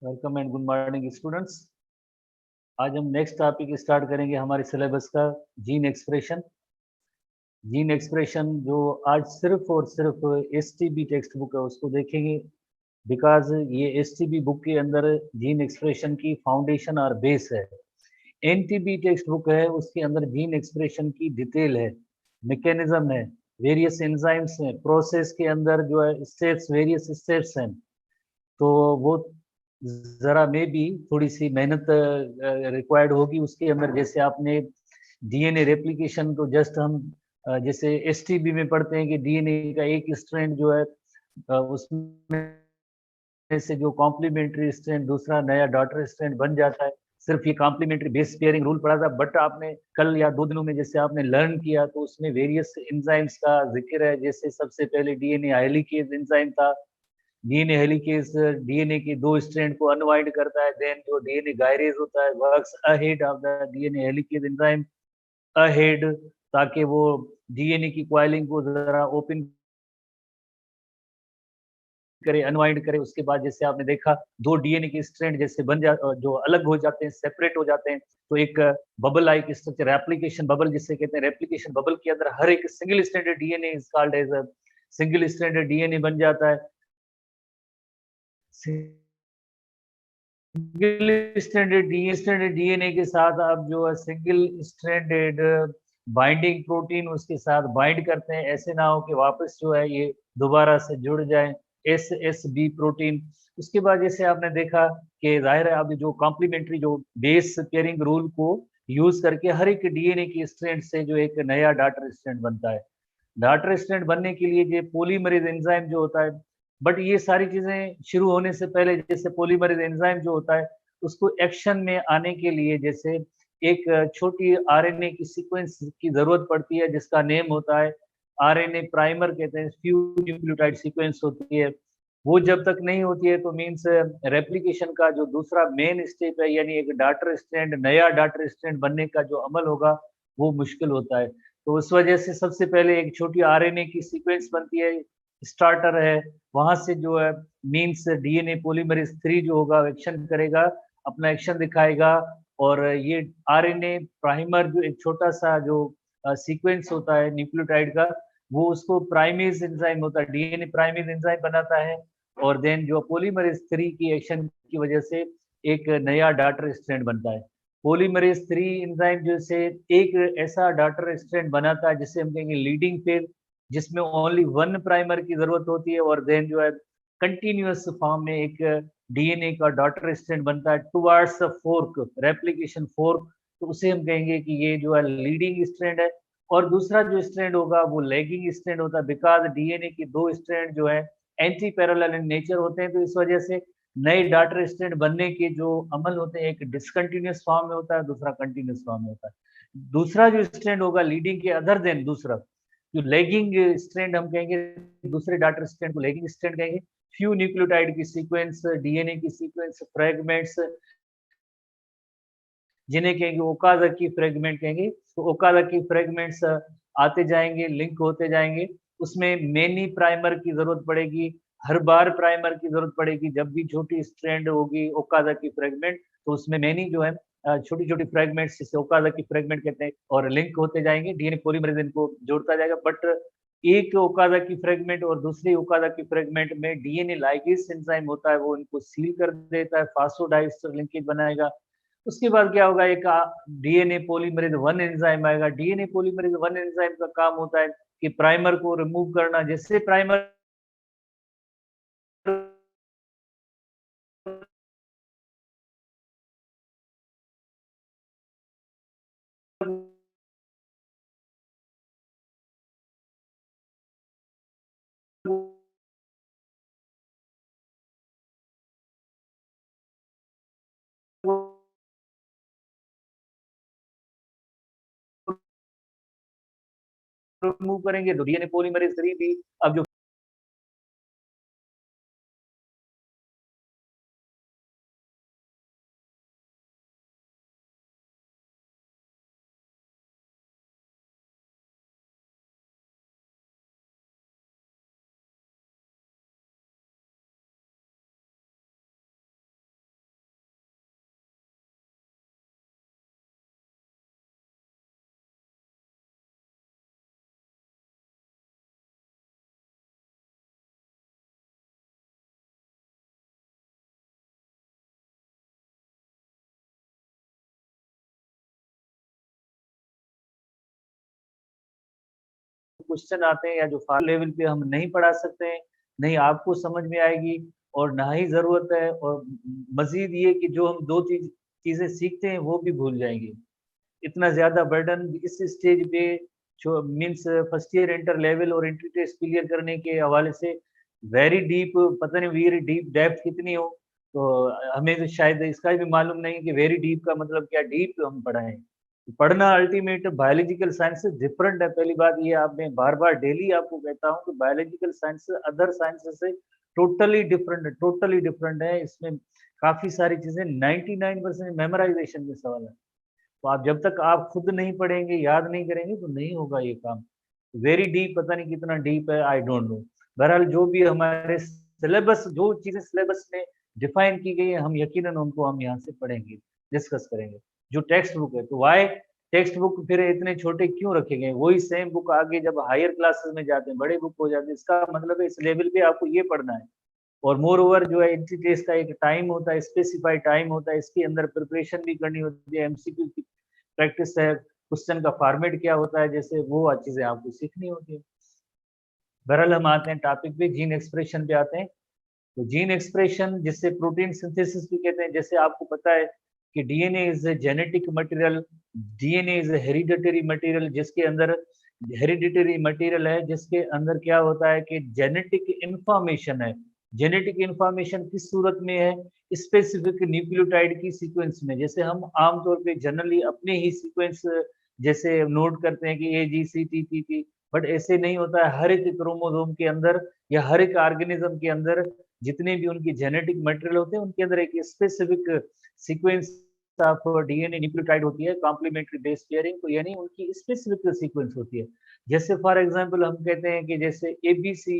Welcome and good morning students. आज हम next topic start करेंगे हमारे सिलेबस का, जीन एक्सप्रेशन। जीन एक्सप्रेशन जो आज सिर्फ और सिर्फ एसटीबी टेक्स्ट बुक है उसको देखेंगे, बिकॉज ये एसटीबी बुक के अंदर जीन एक्सप्रेशन की फाउंडेशन और बेस है। एनटीबी टेक्स्ट बुक है, उसके अंदर जीन एक्सप्रेशन की डिटेल है, मैकेनिज्म है, वेरियस एंजाइम्स हैं, प्रोसेस के अंदर जो है स्टेप्स, वेरियस स्टेप्स हैं। तो वो जरा में भी थोड़ी सी मेहनत रिक्वायर्ड होगी उसके अंदर। जैसे आपने डीएनए रेप्लिकेशन को जस्ट हम जैसे एसटीबी में पढ़ते हैं कि डीएनए का एक स्ट्रैंड जो है उसमें से जो कॉम्प्लीमेंट्री स्ट्रैंड दूसरा नया डॉटर स्ट्रैंड बन जाता है। सिर्फ ये कॉम्प्लीमेंट्री बेस पेयरिंग रूल पढ़ा था, बट आपने कल या 2 दिनों में जैसे आपने लर्न किया तो उसमें वेरियस एंजाइम्स का जिक्र है। जैसे सबसे पहले डीएनए हेलिकेज एंजाइम था। डीएनए हेलिकेज डीएनए के 2 स्ट्रैंड को अनवाइंड करता है। देन जो डीएनए गायरेज होता है works ahead of the DNA helicase enzyme ahead, ताकि वो डीएनए की क्वाइलिंग को जरा ओपन करे, अनवाइंड करे। उसके बाद जैसे आपने देखा 2 डीएनए के स्ट्रैंड जैसे बन जा जो अलग हो जाते हैं, सेपरेट हो जाते हैं, तो एक bubble like structure, replication bubble जिसे कहते हैं, रेप्लिकेशन बबल के अंदर हर एक single stranded DNA is called as a single stranded DNA बन जाता है। सिंगल स्ट्रैंडेड डीएनए के साथ आप जो है सिंगल स्ट्रैंडेड बाइंडिंग प्रोटीन उसके साथ बाइंड करते हैं, ऐसे ना हो कि वापस जो है ये दोबारा से जुड़ जाए, एस एस बी प्रोटीन। उसके बाद जैसे आपने देखा कि जाहिर है अभी जो कॉम्प्लीमेंट्री जो बेस पेयरिंग रूल को यूज करके हर एक डीएनए की स्ट्रैंड से जो एक नया डॉटर स्ट्रैंड बनता है। डॉटर स्टैंड बनने के लिए ये पॉलीमरेज एंजाइम जो होता है, बट ये सारी चीजें शुरू होने से पहले जैसे पॉलीमरेज एंजाइम जो होता है उसको एक्शन में आने के लिए जैसे एक छोटी आरएनए की सीक्वेंस की जरूरत पड़ती है, जिसका नेम होता है आरएनए प्राइमर, कहते हैं, फ्यू न्यूक्लियोटाइड सीक्वेंस होती है। वो जब तक नहीं होती है तो मीन्स रेप्लिकेशन का जो दूसरा मेन स्टेप है, यानी एक डॉटर स्टैंड, नया डॉटर स्टैंड बनने का जो अमल होगा वो मुश्किल होता है। तो उस वजह से सबसे पहले एक छोटी आरएनए की सीक्वेंस बनती है, स्टार्टर है। वहां से जो है मीन्स डीएनए पॉलीमरेज 3 जो होगा एक्शन करेगा, अपना एक्शन दिखाएगा। और ये आरएनए प्राइमर जो एक छोटा सा जो सीक्वेंस होता है न्यूक्लियोटाइड का, वो उसको प्राइमेज एंजाइम होता है, डीएनए प्राइमेज एंजाइम बनाता है। और देन जो पॉलीमरेज 3 की एक्शन की वजह से एक नया डॉटर स्ट्रैंड बनता है। पॉलीमरेज 3 एंजाइम जैसे एक ऐसा डॉटर स्ट्रैंड बनाता है जिसे हम कहेंगे लीडिंग फेज, जिसमें ओनली 1 प्राइमर की जरूरत होती है। और देन जो है कंटिन्यूअस फॉर्म में एक डीएनए का डॉटर स्ट्रैंड बनता है टुवर्ड्स फोर्क, रेप्लिकेशन फोर्क। तो उसे हम कहेंगे कि ये जो है लीडिंग स्ट्रैंड है। और दूसरा जो स्ट्रैंड होगा वो लैगिंग स्ट्रैंड होता है, बिकॉज डीएनए की 2 स्ट्रैंड जो है एंटी पैरेलल इन नेचर होते हैं। तो इस वजह से नए डॉटर स्टैंड बनने के जो अमल होते हैं, एक डिसकंटिन्यूअस फॉर्म में होता है, दूसरा कंटिन्यूअस फॉर्म में होता है। दूसरा जो स्ट्रैंड होगा लीडिंग के अदर देन दूसरा जो लेगिंग स्ट्रैंड हम कहेंगे, दूसरे डॉटर स्ट्रैंड को लेगिंग स्ट्रैंड कहेंगे। फ्यू न्यूक्लियोटाइड की सीक्वेंस, डीएनए की सीक्वेंस फ्रेगमेंट्स, जिन्हें कहेंगे ओकाज़की फ्रेगमेंट कहेंगे। तो ओकाज़की फ्रेगमेंट्स आते जाएंगे, लिंक होते जाएंगे। उसमें मेनी प्राइमर की जरूरत पड़ेगी, हर बार प्राइमर की जरूरत पड़ेगी। जब भी छोटी स्ट्रैंड होगी ओकाज़की फ्रेगमेंट, तो उसमें मेनी जो है छोटी छोटी फ्रेगमेंट्स, जिसे ओकाज़की फ्रेगमेंट कहते हैं, और लिंक होते जाएंगे, डीएनए पॉलीमरेज इनको जोड़ता जाएगा। बट एक ओकाज़की फ्रेगमेंट और दूसरी ओकाज़की फ्रेगमेंट में डीएनए लाइगेज एंजाइम होता है, वो इनको सील कर देता है, फास्फोडाइस्टर लिंकेज बनाएगा। उसके बाद क्या होगा, एक डीएनए पॉलीमरेज 1 एंजाइम आएगा। डीएनए पॉलीमरेज 1 एंजाइम का काम होता है कि प्राइमर को रिमूव करना। जैसे प्राइमर रिमूव करेंगे तो डीएनए पॉलीमरेज 3 भी अब जो क्वेश्चन आते हैं या जो लेवल पे हम नहीं पढ़ा सकते हैं, नहीं आपको समझ में आएगी और ना ही ज़रूरत है, और मज़ीद ये कि जो हम 2 चीज़ें सीखते हैं वो भी भूल जाएँगे। इतना ज़्यादा बर्डन इस स्टेज पे जो means first year inter level और एंट्री टेस्ट क्लियर करने के हवाले से वेरी डीप, पता नहीं वेरी डीप डेप्थ कितनी हो, तो हमें तो शायद इसका भी मालूम नहीं कि वेरी डीप का मतलब क्या डीप हम पढ़ाएँ। पढ़ना अल्टीमेट बायोलॉजिकल साइंस से डिफरेंट है, पहली बात ये आप मैं बार-बार डेली आपको कहता हूँ कि बायोलॉजिकल साइंस अदर साइंसेस से टोटली डिफरेंट है। इसमें काफ़ी सारी चीज़ें 99% मेमोराइज़ेशन के सवाल है। तो आप जब तक आप खुद नहीं पढ़ेंगे, याद नहीं करेंगे तो नहीं होगा ये काम। वेरी डीप, पता नहीं कितना डीप है, आई डोंट नो। बहरहाल जो भी हमारे सिलेबस, जो चीज़ें सिलेबस में डिफाइन की गई है, हम यकीनन उनको हम यहाँ से पढ़ेंगे, डिस्कस करेंगे। जो टेक्स्ट बुक है, तो व्हाई टेक्स्ट बुक फिर इतने छोटे क्यों रखे गए? वही सेम बुक आगे जब हायर क्लासेस में जाते हैं, बड़े बुक हो जाते हैं, इसका मतलब है इस लेवल पे आपको ये पढ़ना है। और मोर ओवर जो है एंट्री टेस्ट का एक टाइम होता है, स्पेसिफाइड टाइम होता है, इसके अंदर प्रिपरेशन भी करनी होती है, एमसीक्यू की प्रैक्टिस है, क्वेश्चन का फॉर्मेट क्या होता है, जैसे वो चीज़ें आपको सीखनी होती है। बहरहाल हम आते हैं टॉपिक पे, जीन एक्सप्रेशन पे आते हैं। तो जीन एक्सप्रेशन जिससे प्रोटीन सिंथेसिस भी कहते हैं, जैसे आपको पता है कि DNA is a genetic material, DNA is a hereditary material, जिसके अंदर हेरिडिटरी मटेरियल है, जिसके अंदर क्या होता है कि जेनेटिक इंफॉर्मेशन है। जेनेटिक इंफॉर्मेशन किस सूरत में है? स्पेसिफिक न्यूक्लियोटाइड की सीक्वेंस में। जैसे हम आमतौर पे जनरली अपने ही सीक्वेंस जैसे नोट करते हैं कि AGCTTT, बट ऐसे नहीं होता है। हर एक क्रोमोसोम के अंदर या हर एक ऑर्गेनिज्म के अंदर जितने भी उनकी जेनेटिक मटेरियल होते हैं, उनके अंदर एक specific sequence of DNA nucleotide होती है, कॉम्प्लीमेंट्री बेस पेयरिंग, तो यानी उनकी स्पेसिफिक सीक्वेंस होती है। जैसे फॉर एग्जांपल हम कहते हैं कि जैसे एबीसी,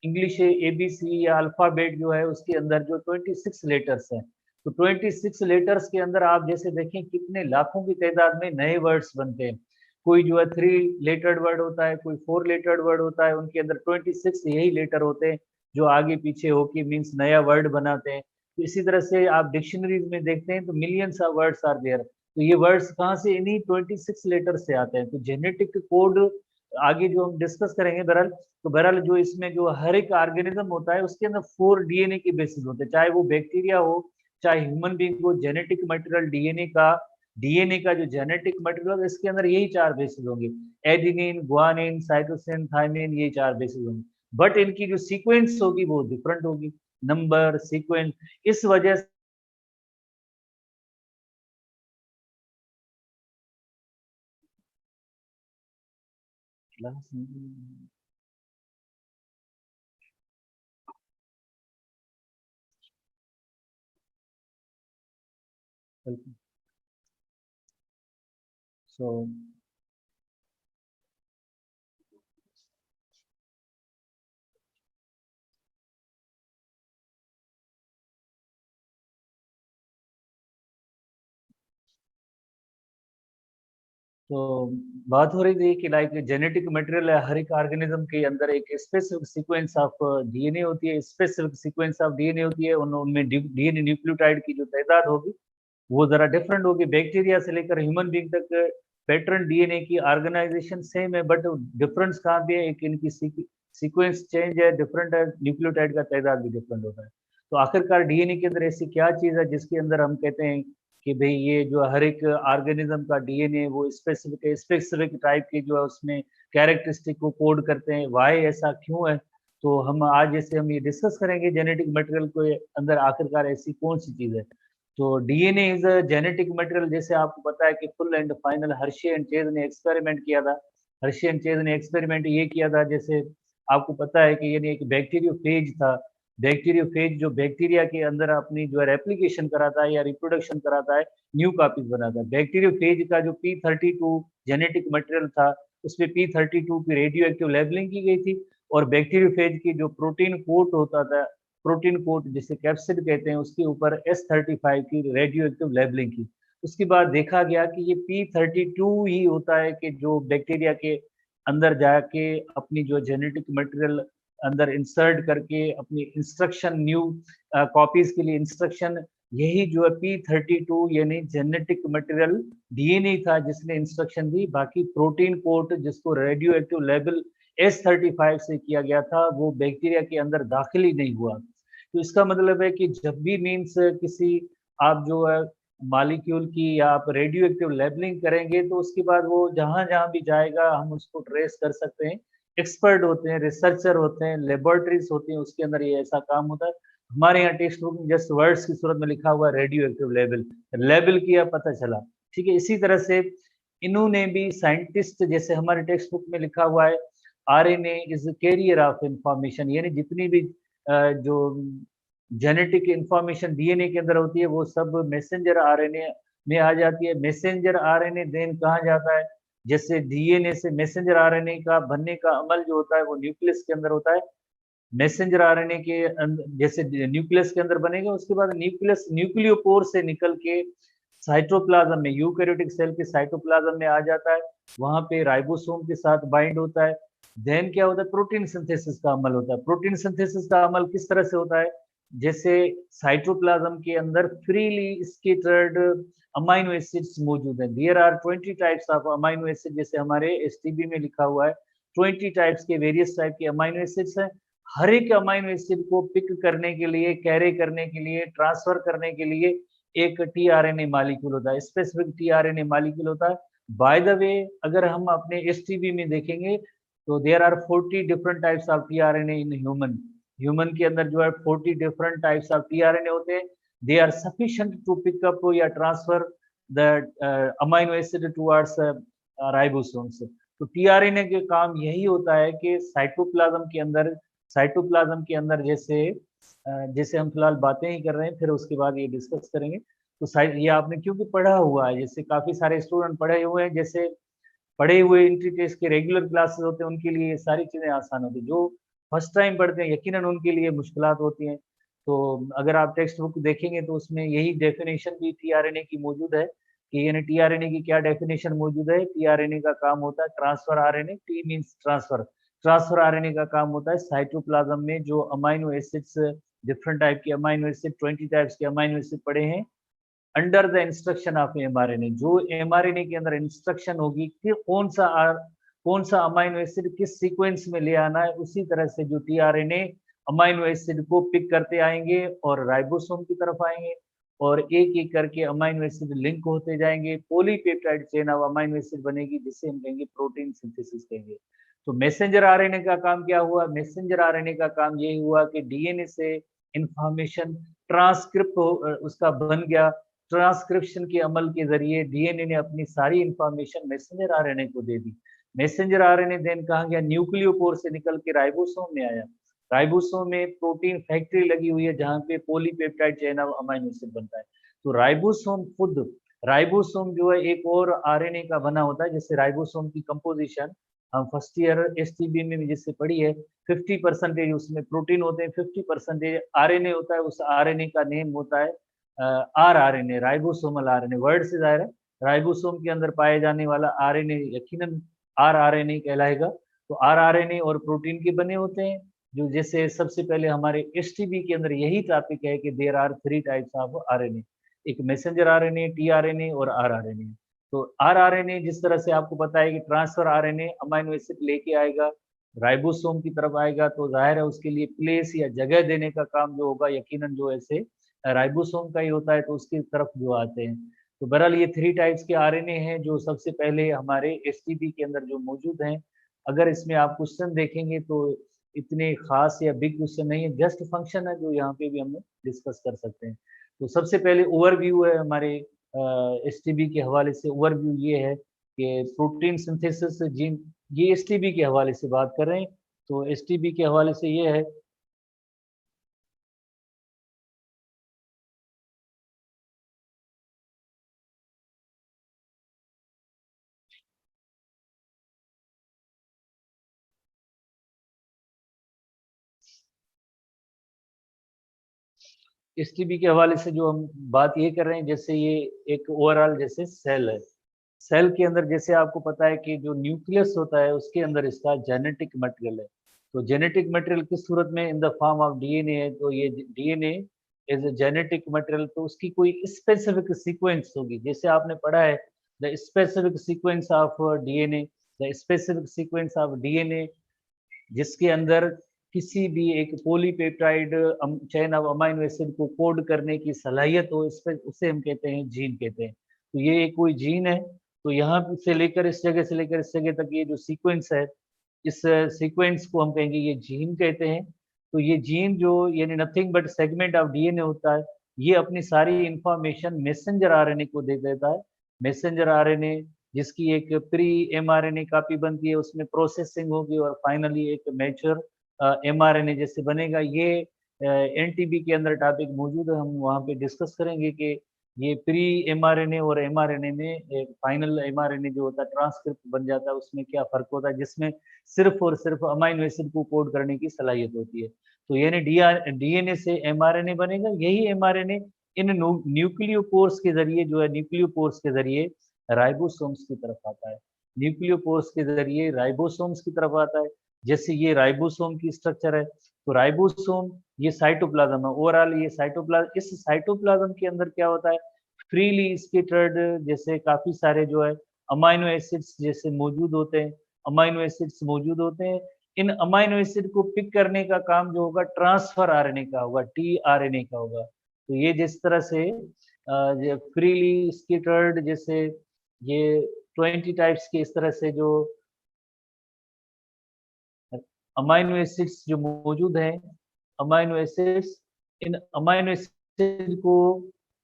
इंग्लिश एबीसी या अल्फाबेट जो है उसके अंदर जो 26 लेटर्स हैं, तो 26 लेटर्स के अंदर आप जैसे देखें कितने लाखों की तादाद में नए वर्ड्स बनते हैं। कोई जो है 3 लेटर्ड वर्ड होता है, कोई 4 लेटर्ड वर्ड होता है, उनके अंदर 26 यही लेटर होते हैं जो आगे पीछे होके मीन्स नया वर्ड बनाते हैं। तो इसी तरह से आप डिक्शनरीज में देखते हैं तो millions of words are there. तो ये वर्ड्स कहाँ से? इन्हीं 26 लेटर से आते हैं। तो जेनेटिक कोड आगे जो हम डिस्कस करेंगे बहरहाल, तो बहरहाल जो इसमें जो हर एक ऑर्गेनिज्म होता है उसके अंदर 4 डीएनए के बेसिस होते हैं, चाहे वो बैक्टीरिया हो, चाहे ह्यूमन बीइंग हो। जेनेटिक मटेरियल डीएनए का जो जेनेटिक मटेरियल, इसके अंदर यही 4 बेसिस होंगे, एडेनिन, गुआनिन, साइटोसिन, थाइमिन, ये 4 बेसिस होंगे। बट इनकी जो सीक्वेंस होगी वो डिफरेंट होगी, नंबर सीक्वेंस। इस वजह से so तो बात हो रही थी कि लाइक जेनेटिक मटेरियल है, हर एक ऑर्गेनिज्म के अंदर एक स्पेसिफिक सीक्वेंस ऑफ डीएनए होती है, स्पेसिफिक सीक्वेंस ऑफ डीएनए होती है, उनमें डीएनए न्यूक्लियोटाइड की जो तादाद होगी वो जरा डिफरेंट होगी। बैक्टीरिया से लेकर ह्यूमन बीइंग तक पैटर्न डीएनए की ऑर्गेनाइजेशन सेम है, बट डिफरेंस कहाँ पे है? एक इनकी सीक्वेंस चेंज है, डिफरेंट है, न्यूक्लियोटाइड का तादाद भी डिफरेंट होता है। तो आखिरकार डीएनए के अंदर ऐसी क्या चीज़ है जिसके अंदर हम कहते हैं कि भाई ये जो हर एक ऑर्गेनिज्म का डीएनए वो स्पेसिफिक टाइप के जो है उसमें कैरेक्टरिस्टिक को कोड करते हैं, वाई ऐसा क्यों है? तो हम आज जैसे हम ये डिस्कस करेंगे जेनेटिक मटेरियल के अंदर आखिरकार ऐसी कौन सी चीज़ है। तो DNA is a genetic material. जैसे आपको पता है कि full and final Hershey and chase ने एक्सपेरिमेंट किया था। हर्शी एंड चेज ने एक्सपेरिमेंट ये किया था, जैसे आपको पता है कि यानी एक बैक्टीरियोफेज था। बैक्टीरियोफेज जो बैक्टीरिया के अंदर अपनी जो है रेप्लिकेशन कराता है या रिप्रोडक्शन कराता है, न्यू कॉपीज बनाता है। बैक्टीरियोफेज का जो P32 जेनेटिक मटेरियल था, उसमें P32 की रेडियो एक्टिव लेबलिंग की गई थी। और बैक्टीरियोफेज की जो प्रोटीन कोट होता था, प्रोटीन कोट जिसे कैप्सिड कहते हैं, उसके ऊपर S35 की रेडियो एक्टिव लेबलिंग की। उसके बाद देखा गया कि ये P32 ही होता है कि जो बैक्टीरिया के अंदर जाके अपनी जो जेनेटिक मटेरियल अंदर इंसर्ट करके अपनी इंस्ट्रक्शन न्यू कॉपीज के लिए इंस्ट्रक्शन, यही जो है P32 यानी जेनेटिक मटेरियल डीएनए था जिसने इंस्ट्रक्शन दी। बाकी प्रोटीन कोड जिसको रेडियो एक्टिव लेबल S35 से किया गया था, वो बैक्टीरिया के अंदर दाखिल ही नहीं हुआ। तो इसका मतलब है कि जब भी मीन्स किसी आप जो है मॉलिक्यूल की या आप रेडियो एक्टिव लेबलिंग करेंगे तो उसके बाद वो जहाँ जहाँ भी जाएगा हम उसको ट्रेस कर सकते हैं। एक्सपर्ट होते हैं, रिसर्चर होते हैं, लेबोरेटरीज होती हैं, उसके अंदर ये ऐसा काम होता है। हमारे यहाँ टेक्स्ट बुक में जस्ट वर्ड्स की सूरत में लिखा हुआ रेडियो एक्टिव लेबल, लेबल किया पता चला। ठीक है, इसी तरह से इन्होंने भी साइंटिस्ट जैसे हमारे टेक्स्ट बुक में लिखा हुआ है RNA is carrier of information, यानी जितनी भी जो जेनेटिक इंफॉर्मेशन डीएनए के अंदर होती है वो सब मैसेंजर आरएनए में आ जाती है। मैसेंजर आरएनए देन कहाँ जाता है, जैसे डीएनए से मैसेंजर आरएनए का बनने का अमल जो होता है वो न्यूक्लियस के अंदर होता है। मैसेंजर आरएनए के जैसे न्यूक्लियस के अंदर बनेगा, उसके बाद न्यूक्लियस न्यूक्लियोपोर से निकल के साइटोप्लाज्म में, यूकैरियोटिक सेल के साइटोप्लाज्म में आ जाता है, वहां पे राइबोसोम के साथ बाइंड होता है। देन क्या होता है, प्रोटीन सिंथेसिस का अमल होता है। प्रोटीन सिंथेसिस का अमल किस तरह से होता है, जैसे साइटोप्लाज्म के अंदर फ्रीली स्कैटर्ड अमाइनो एसिड्स मौजूद है। There are 20 types of amino acid, जैसे हमारे एसटीबी में लिखा हुआ है 20 टाइप्स के वेरियस टाइप के अमाइनो एसिड्स हैं। हर एक अमाइनो एसिड को पिक करने के लिए, कैरी करने के लिए, ट्रांसफर करने के लिए एक टीआरएनए मॉलिक्यूल होता है, स्पेसिफिक टीआरएनए मॉलिक्यूल होता है। बाय द वे अगर हम अपने एसटीबी में देखेंगे तो there are 40 different types of tRNA in human. Human के अंदर जो है 40 डिफरेंट टाइप्स ऑफ टीआरएनए होते हैं। They are sufficient to pick up या transfer the amino acid towards ribosomes. तो टीआरएनए के काम यही होता है कि साइटोप्लाज्म के अंदर जैसे जैसे हम फिलहाल बातें ही कर रहे हैं, फिर उसके बाद ये डिस्कस करेंगे। तो ये आपने क्योंकि पढ़ा हुआ है, जैसे काफी सारे स्टूडेंट पढ़े हुए हैं, जैसे पढ़े हुए एंट्री टेस्ट के रेगुलर क्लासेस होते हैं, उनके लिए ये सारी चीजें आसान होती है। जो फर्स्ट टाइम पढ़ते हैं यकीनन उनके लिए मुश्किलात होती हैं। तो अगर आप टेक्स्ट बुक देखेंगे तो उसमें यही डेफिनेशन भी टीआरएनए की मौजूद है कि यानी टीआरएनए की क्या डेफिनेशन मौजूद है। टीआरएनए का काम होता है transfer RNA, T means transfer. Transfer RNA का काम होता है साइटोप्लाज्म में जो अमाइनो एसिड्स, डिफरेंट टाइप के अमाइनो एसिड, 20 टाइप्स के अमाइनो एसिड पड़े हैं under the instruction of mRNA. जो एमआरएनए के अंदर इंस्ट्रक्शन होगी कि कौन सा अमाइनो एसिड किस सीक्वेंस में ले आना है, उसी तरह से जो टीआरएनए अमाइनो एसिड को पिक करते आएंगे और राइबोसोम की तरफ आएंगे और एक एक करके अमाइनो एसिड लिंक होते जाएंगे। Polypeptide chain of amino acid बनेगी जिसे हम कहेंगे प्रोटीन सिंथेसिस कहेंगे। तो मैसेंजर आरएनए का काम क्या हुआ, मैसेंजर आरएनए का काम यही हुआ कि डीएनए से इंफॉर्मेशन ट्रांसक्रिप्ट उसका बन गया। ट्रांसक्रिप्शन के अमल के जरिए डीएनए ने अपनी सारी इंफॉर्मेशन मैसेंजर आरएनए को दे दी। मैसेंजर आरएनए देन कहाँ गया, न्यूक्लियोपोर से निकल के राइबोसोम में आया। राइबोसोम में प्रोटीन फैक्ट्री लगी हुई है जहाँ पे polypeptide chain of amino acid बनता है। तो राइबोसोम खुद, राइबोसोम जो है एक और आरएनए का बना होता है। जैसे राइबोसोम की कंपोजिशन हम फर्स्ट ईयर एसटीबी में भी जिससे पढ़ी है, 50% उसमें प्रोटीन होते हैं, 50% आरएनए होता है। उस आरएनए का नेम होता है are RNA, ribosomal RNA. Word से जाहिर है राइबोसोम के अंदर पाए जाने वाला आरएनए यकीनन आर आरएनए कहलाएगा। तो आर आरएनए और प्रोटीन के बने होते हैं। जो जैसे सबसे पहले हमारे एसटीबी के अंदर यही टॉपिक है कि there are 3 types of RNA, एक मैसेंजर आरएनए, टीआरएनए और आर आरएनए। तो आर आरएनए जिस तरह से आपको पता है कि ट्रांसफर आरएनए अमाइनो एसिड लेके आएगा, राइबोसोम की तरफ आएगा, तो जाहिर है उसके लिए प्लेस या जगह देने का काम जो होगा यकीनन जो ऐसे राइबोसोम का ही होता है, तो उसकी तरफ जो आते हैं। तो बहरहाल ये 3 टाइप्स के आरएनए हैं जो सबसे पहले हमारे एसटीबी के अंदर जो मौजूद हैं। अगर इसमें आप क्वेश्चन देखेंगे तो इतने खास या बिग क्वेश्चन नहीं है, जस्ट फंक्शन है जो यहाँ पे भी हम डिस्कस कर सकते हैं। तो सबसे पहले ओवरव्यू है हमारे एसटीबी के हवाले से। ओवरव्यू ये है कि प्रोटीन सिंथेसिस जीन, ये एसटीबी के हवाले से बात कर रहे हैं। तो एसटीबी के हवाले से ये है एसटीबी के हवाले से जो हम बात ये कर रहे हैं, जैसे ये एक ओवरऑल जैसे सेल है। सेल के अंदर जैसे आपको पता है कि जो न्यूक्लियस होता है उसके अंदर इसका जेनेटिक मटेरियल है। तो जेनेटिक मटेरियल किस सूरत में, in the form of DNA है। तो ये DNA is a genetic material, तो उसकी कोई स्पेसिफिक सीक्वेंस होगी। जैसे आपने पढ़ा है the specific sequence of DNA, the specific sequence of DNA जिसके अंदर किसी भी एक polypeptide chain of amino acid को कोड करने की सलाहियत हो, इस पर उसे हम कहते हैं जीन कहते हैं। तो ये एक कोई जीन है। तो यहाँ से लेकर इस जगह से लेकर इस जगह तक ये जो सीक्वेंस है, इस सीक्वेंस को हम कहेंगे ये जीन कहते हैं। तो ये जीन जो यानी nothing but segment of DNA होता है, ये अपनी सारी इंफॉर्मेशन मैसेंजर आरएनए को दे देता है। मैसेंजर आरएनए जिसकी एक प्री एमआरएनए कॉपी बनती है, उसमें प्रोसेसिंग होगी और फाइनली एक मैच्योर एमआरएनए जैसे बनेगा। ये एनटीबी के अंदर टॉपिक मौजूद है, हम वहाँ पे डिस्कस करेंगे कि ये प्री एमआरएनए और एमआरएनए में एक फाइनल एमआरएनए जो होता है ट्रांसक्रिप्ट बन जाता है, उसमें क्या फर्क होता है, जिसमें सिर्फ और सिर्फ अमाइनो एसिड को कोड करने की सलाहियत होती है। तो यानी डीएनए से एमआरएनए बनेगा, यही एमआरएनए इन न्यूक्लियोपोर्स के जरिए जो है, न्यूक्लियोपोर्स के जरिए राइबोसोम्स की तरफ आता है। न्यूक्लियोपोर्स के जरिए राइबोसोम्स की तरफ आता है। जैसे ये राइबोसोम की स्ट्रक्चर है, तो राइबोसोम ये साइटोप्लाज्म है। ओवरऑल ये साइटोप्लाज्म, इस साइटोप्लाज्म के अंदर क्या होता है, फ्रीली स्कैटर्ड जैसे काफी सारे जो है अमाइनो एसिड्स जैसे मौजूद होते हैं, अमाइनो एसिड्स मौजूद होते हैं। इन अमाइनो एसिड को पिक करने का काम जो होगा ट्रांसफर आरएनए का होगा, टीआरएनए का होगा। तो ये जिस तरह से फ्रीली स्कैटर्ड जैसे ये 20 टाइप्स के इस तरह से जो अमाइनो एसिड्स जो मौजूद हैं, अमाइनो एसिड्स, इन अमाइनो एसिड को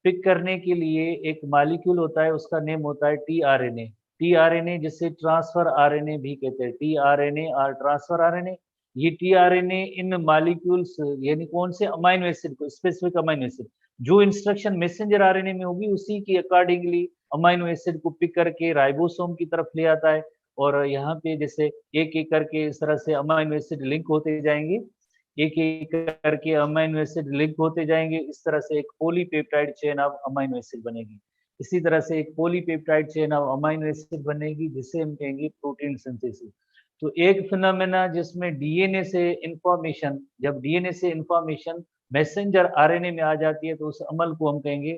पिक करने के लिए एक मॉलिक्यूल होता है, उसका नेम होता है टीआरएनए। टीआरएनए जिसे ट्रांसफर आरएनए भी कहते हैं, टीआरएनए और ट्रांसफर आरएनए। ये टीआरएनए इन मॉलिक्यूल्स यानी कौन से अमाइनो एसिड को, स्पेसिफिक अमाइनो एसिड जो इंस्ट्रक्शन मैसेंजर आरएनए में होगी उसी की अकॉर्डिंगली अमाइनो एसिड को पिक करके राइबोसोम की तरफ ले आता है। और यहाँ पे जैसे एक एक करके इस तरह से अमाइनो एसिड लिंक होते जाएंगे, एक एक करके अमाइनो एसिड लिंक होते जाएंगे। इस तरह से एक polypeptide chain of amino acid बनेगी। इसी तरह से एक polypeptide chain of amino acid बनेगी, जिसे हम कहेंगे प्रोटीन सिंथेसिस। तो एक फिनोमेना जिसमें डीएनए से इंफॉर्मेशन, जब डीएनए से इंफॉर्मेशन मैसेंजर आरएनए में आ जाती है, तो उस अमल को हम कहेंगे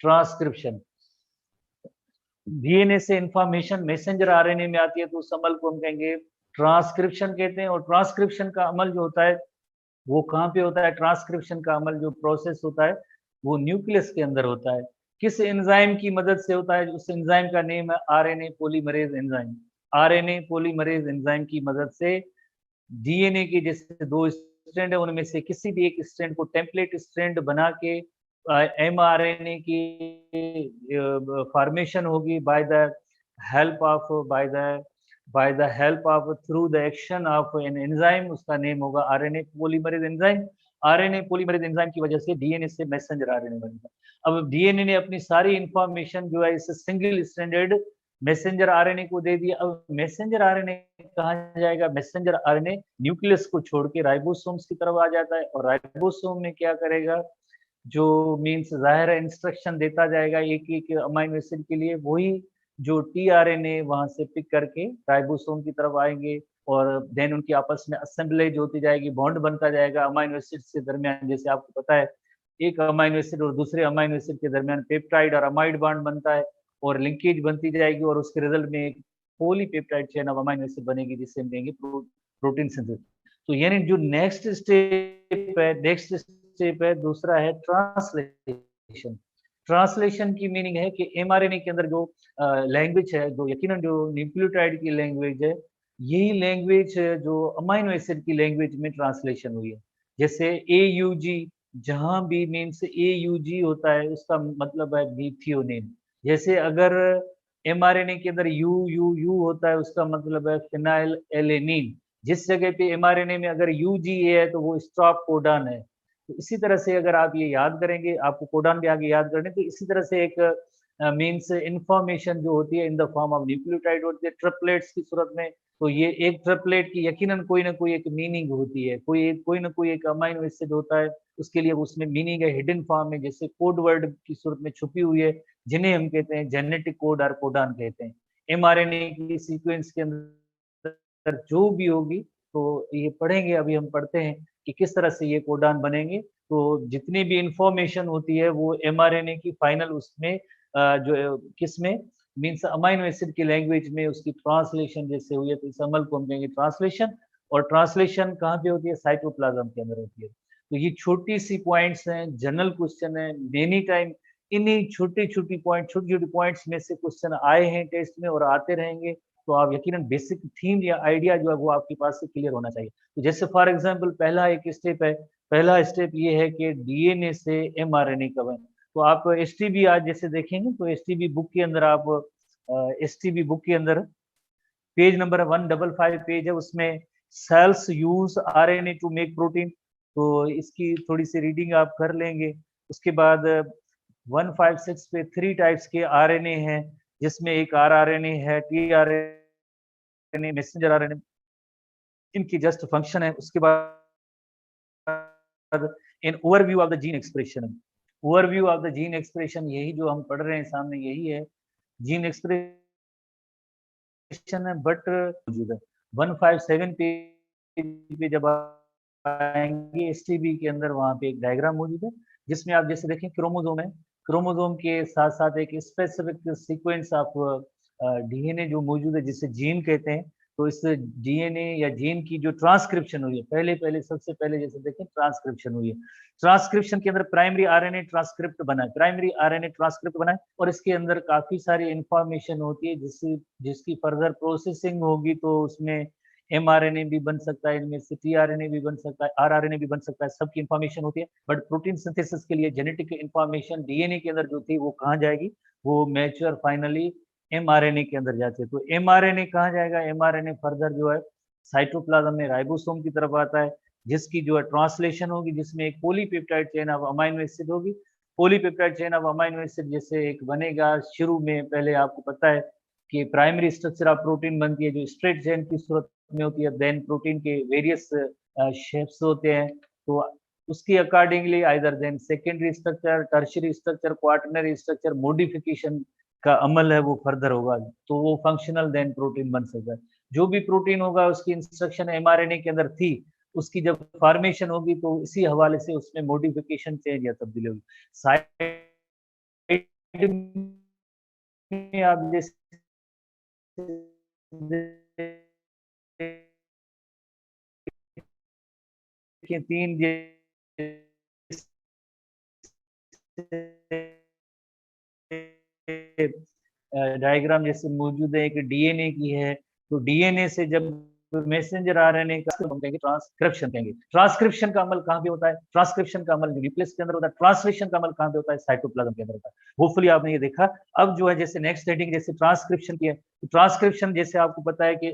ट्रांसक्रिप्शन। डीएनए से इंफॉर्मेशन मैसेंजर आरएनए में आती है, तो उस अमल को हम कहेंगे ट्रांसक्रिप्शन कहते हैं। और ट्रांसक्रिप्शन का अमल जो होता है वो कहाँ पे होता है, ट्रांसक्रिप्शन का अमल जो प्रोसेस होता है वो न्यूक्लियस के अंदर होता है। किस एंजाइम की मदद से होता है, उस एंजाइम का नेम है RNA polymerase enzyme. RNA polymerase enzyme की मदद से डीएनए के जैसे दो स्ट्रैंड है, उनमें से किसी भी एक स्ट्रैंड को टेम्पलेट स्ट्रैंड बना के एमआरएनए की फॉर्मेशन होगी by the help of through the action of an enzyme. उसका नेम होगा RNA polymerase enzyme. RNA polymerase enzyme की वजह से डीएनए से मैसेंजर आरएनए बनेगा। अब डीएनए ने अपनी सारी इंफॉर्मेशन जो है इस सिंगल स्टैंडर्ड मैसेंजर आरएनए को दे दिया। अब मैसेंजर आरएनए कहाँ जाएगा, मैसेंजर आरएनए न्यूक्लियस को छोड़ के राइबोसोम्स की तरफ आ जाता है। और राइबोसोम में क्या करेगा, जो मीन्स जाहिर है इंस्ट्रक्शन देता जाएगा एक एक अमाइनो एसिड के लिए, वही जो टीआरएनए वहां से पिक करके राइबोसोम की तरफ आएंगे और देन उनकी आपस में असेंबलेज होती जाएगी, बॉन्ड बनता जाएगा अमाइनो एसिड के दरमियान। जैसे आपको पता है एक अमाइनो एसिड और दूसरे अमाइनो एसिड के दरमियान पेप्टाइड और अमाइड बॉन्ड बनता है और लिंकेज बनती जाएगी और उसके रिजल्ट में एक polypeptide chain of amino acid बनेगी, जिससे हम देंगे प्रोटीन सिंथेसिस। तो यानी जो नेक्स्ट स्टेप है दूसरा है ट्रांसलेशन। ट्रांसलेशन की मीनिंग है कि एमआरएनए के अंदर जो लैंग्वेज है, जो यकीनन जो न्यूक्लियोटाइड की लैंग्वेज है, यही लैंग्वेज जो अमाइनो एसिड की लैंग्वेज में ट्रांसलेशन हुई है। जैसे AUG, जहां भी मीन्स AUG होता है उसका मतलब है मीथियोनिन। जैसे अगर एमआरएनए के अंदर UUU होता है उसका मतलब है फिनाइल एलेनिन। जिस जगह पे एमआरएनए में अगर UGA है तो वो स्टॉप कोडॉन है। तो इसी तरह से अगर आप ये याद करेंगे, आपको कोडॉन भी आगे याद करने, तो इसी तरह से एक मीन्स इंफॉर्मेशन जो होती है in the form of nucleotide होती है ट्रिपलेट्स की सूरत में। तो ये एक ट्रिपलेट की यकीनन कोई ना कोई एक मीनिंग होती है, कोई ना कोई एक अमाइनो एसिड होता है, उसके लिए उसमें मीनिंग है हिडन फॉर्म में, जैसे कोड वर्ड की सूरत में छुपी हुई है, जिन्हें हम कहते हैं जेनेटिक कोड और कोडॉन कहते हैं। एमआरएनए की सीक्वेंस के अंदर जो भी होगी, तो ये पढ़ेंगे, अभी हम पढ़ते हैं कि किस तरह से ये कोडॉन बनेंगे। तो जितनी भी इंफॉर्मेशन होती है वो एमआरएनए की फाइनल उसमें जो किस में मीन्स अमाइनो एसिड की लैंग्वेज में उसकी ट्रांसलेशन जैसे हुई है, तो इस अमल को हम कहेंगे ट्रांसलेशन। और ट्रांसलेशन कहाँ पे होती है? साइटोप्लाज्म के अंदर होती है। तो ये छोटी सी पॉइंट्स हैं, जनरल क्वेश्चन है, मेनी टाइम इन्हीं छोटी-छोटी पॉइंट्स में से क्वेश्चन आए हैं टेस्ट में और आते रहेंगे, तो आप यकीनन बेसिक थीम या आइडिया जो है वो आपके पास से क्लियर होना चाहिए। तो जैसे फॉर एग्जांपल पहला एक स्टेप है, पहला स्टेप ये है कि डीएनए से एमआरएनए का बने। तो आप एसटीबी आज जैसे देखेंगे तो एसटीबी बुक के अंदर आप एसटीबी बुक के अंदर पेज नंबर 155 पेज है, उसमें cells use RNA to make protein, तो इसकी थोड़ी सी रीडिंग आप कर लेंगे। उसके बाद 156 पे 3 टाइप्स के आरएनए हैं, जिसमें एक आरआरएनए है, टीआरएनए, मैसेंजर आरएनए, इनकी जस्ट फंक्शन है। उसके बाद in overview of the gene expression, overview of the gene expression, यही जो हम पढ़ रहे हैं सामने यही है जीन एक्सप्रेशन है, बट मौजूद है 157 पेज पे जब आएंगे एसटीबी के अंदर, वहां पे एक डायग्राम मौजूद है जिसमें आप जैसे देखें क्रोमोसोम है, क्रोमोसोम के साथ साथ एक स्पेसिफिक सीक्वेंस ऑफ डीएनए जो मौजूद है जिसे जीन कहते हैं। तो इस डीएनए या जीन की जो ट्रांसक्रिप्शन हुई है, पहले पहले सबसे पहले जैसे देखें ट्रांसक्रिप्शन हुई है, ट्रांसक्रिप्शन के अंदर प्राइमरी आरएनए ट्रांसक्रिप्ट बना है, प्राइमरी आरएनए ट्रांसक्रिप्ट बना है, और इसके अंदर काफी सारी इंफॉर्मेशन होती है जिसकी फर्दर प्रोसेसिंग होगी तो उसमें एमआरएनए भी बन सकता है, इनमें से टीआरएनए भी बन सकता है, आरआरएनए भी बन सकता है, सबकी इंफॉर्मेशन होती है। बट प्रोटीन सिंथेसिस के लिए जेनेटिक इंफॉर्मेशन डीएनए के अंदर जो थी वो कहाँ जाएगी? वो मैच्योर फाइनली एमआरएनए के अंदर जाती है। तो एमआरएनए कहाँ जाएगा? एमआरएनए फर्दर जो है साइटोप्लाज्म में राइबोसोम की तरफ आता है, जिसकी जो है ट्रांसलेशन होगी, जिसमें एक polypeptide chain of amino acid होगी। Polypeptide chain of amino acid जैसे एक बनेगा, शुरू में पहले आपको पता है कि प्राइमरी स्ट्रक्चर ऑफ प्रोटीन बनती है जो स्ट्रेट चेन की सूरत में होती है, देन प्रोटीन के वेरियस शेप्स होते हैं, तो उसके accordingly either then secondary structure, tertiary structure, quaternary structure modification का अमल है वो फर्दर होगा, तो वो फंक्शनल देन प्रोटीन बन सकता है। जो भी प्रोटीन होगा उसकी इंस्ट्रक्शन एमआरएनए के अंदर थी, उसकी जब फॉर्मेशन होगी तो इसी हवाले से उसमें मॉडिफिकेशन चेंज या तब्दीली होगी। साइड में आप जैसे तीन डायग्राम जैसे मौजूद है, एक डीएनए की है, तो डीएनए से जब मैसेंजर आरएनए का हम कहेंगे ट्रांसक्रिप्शन कहेंगे। ट्रांसक्रिप्शन का अमल कहाँ पे होता है? ट्रांसक्रिप्शन का अमल न्यूक्लियस के अंदर होता है। ट्रांसलेशन का अमल कहाँ पे होता है? साइटोप्लाज्म के अंदर होता है। होपफुली आपने ये देखा। अब जो है जैसे नेक्स्ट हेडिंग जैसे ट्रांसक्रिप्शन की है, तो ट्रांसक्रिप्शन जैसे आपको पता है कि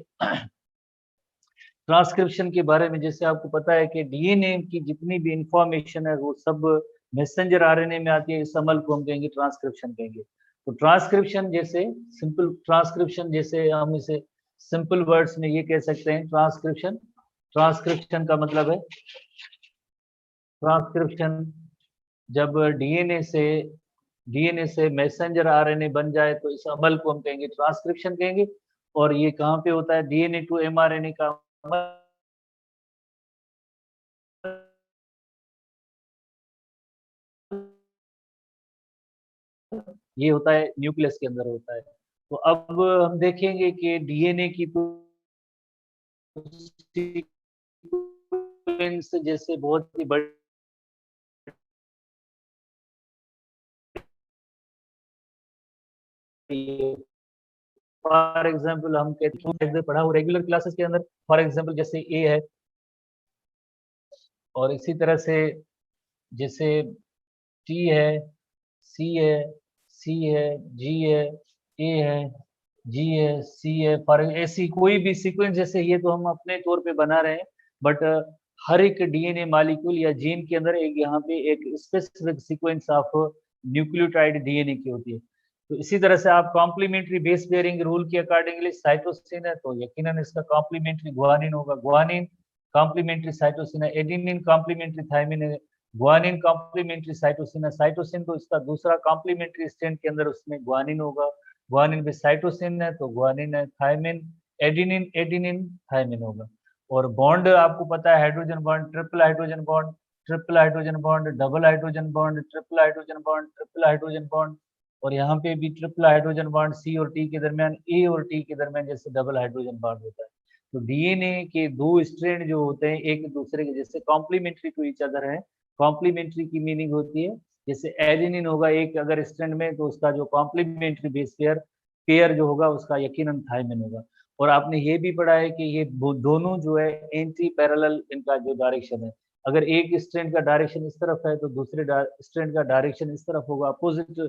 ट्रांसक्रिप्शन के बारे में जैसे आपको पता है कि डीएनए की जितनी भी इंफॉर्मेशन है वो सब मैसेंजर आरएनए में आती है, इस अमल को हम कहेंगे ट्रांसक्रिप्शन कहेंगे। तो ट्रांसक्रिप्शन जैसे सिंपल ट्रांसक्रिप्शन जैसे हम इसे सिंपल वर्ड्स में ये कह सकते हैं, ट्रांसक्रिप्शन, ट्रांसक्रिप्शन का मतलब है ट्रांसक्रिप्शन जब डीएनए से मैसेंजर आरएनए बन जाए तो इस अमल को हम कहेंगे ट्रांसक्रिप्शन कहेंगे। और ये कहाँ पे होता है? डीएनए टू एमआरएनए का अमल ये होता है न्यूक्लियस के अंदर होता है। तो अब हम देखेंगे कि डीएनए की तो सीक्वेंस जैसे बहुत ही बड़ी, फॉर एग्जांपल हम कहते हैं पढ़ा हो रेगुलर क्लासेस के अंदर, फॉर एग्जांपल जैसे ए है, और इसी तरह से जैसे टी है, सी है, सी है, जी है, ए है, जी है, सी है, पर ऐसी कोई भी सीक्वेंस जैसे ये तो हम अपने तौर पे बना रहे हैं, बट हर एक डीएनए मॉलिक्यूल या जीन के अंदर एक यहाँ पे एक specific sequence of nucleotide DNA की होती है। तो इसी तरह से आप कॉम्प्लीमेंट्री बेस पेयरिंग रूल के अकॉर्डिंगली साइटोसिन है तो यकीनन इसका कॉम्प्लीमेंट्री गुआनिन होगा, गुआनिन कॉम्प्लीमेंट्री साइटोसिन है, एडेनिन कॉम्प्लीमेंट्री थायमिन है, गुआनिन कॉम्प्लीमेंट्री साइटोसिन है, साइटोसिन तो इसका दूसरा कॉम्प्लीमेंट्री स्ट्रैंड के अंदर उसमें गुआनिन होगा, गुआनिन पे साइटोसिन है तो गुआनिन है, थायमिन एडेनिन, एडेनिन थायमिन होगा। और बॉन्ड आपको पता है hydrogen bond, triple hydrogen bond, triple hydrogen bond, double hydrogen bond, triple hydrogen bond, triple hydrogen bond, और यहाँ पे भी ट्रिपल हाइड्रोजन बॉन्ड सी और टी के दरमियान, ए और टी के दरमियान जैसे डबल हाइड्रोजन बॉन्ड होता है। तो डीएनए के दो स्ट्रैंड जो होते हैं एक दूसरे के जैसे कॉम्प्लीमेंट्री टू ईच अदर है। कॉम्प्लीमेंट्री की मीनिंग होती है जैसे एडेनिन होगा एक अगर स्ट्रैंड में तो उसका जो कॉम्प्लीमेंट्री बेस पेयर पेयर जो होगा उसका यकीनन थायमिन होगा। और आपने ये भी पढ़ा है कि ये दोनों जो है एंटी पैरेलल इनका जो डायरेक्शन है। अगर एक स्ट्रैंड का डायरेक्शन इस तरफ है तो दूसरे स्ट्रैंड का डायरेक्शन इस तरफ होगा, अपोजिट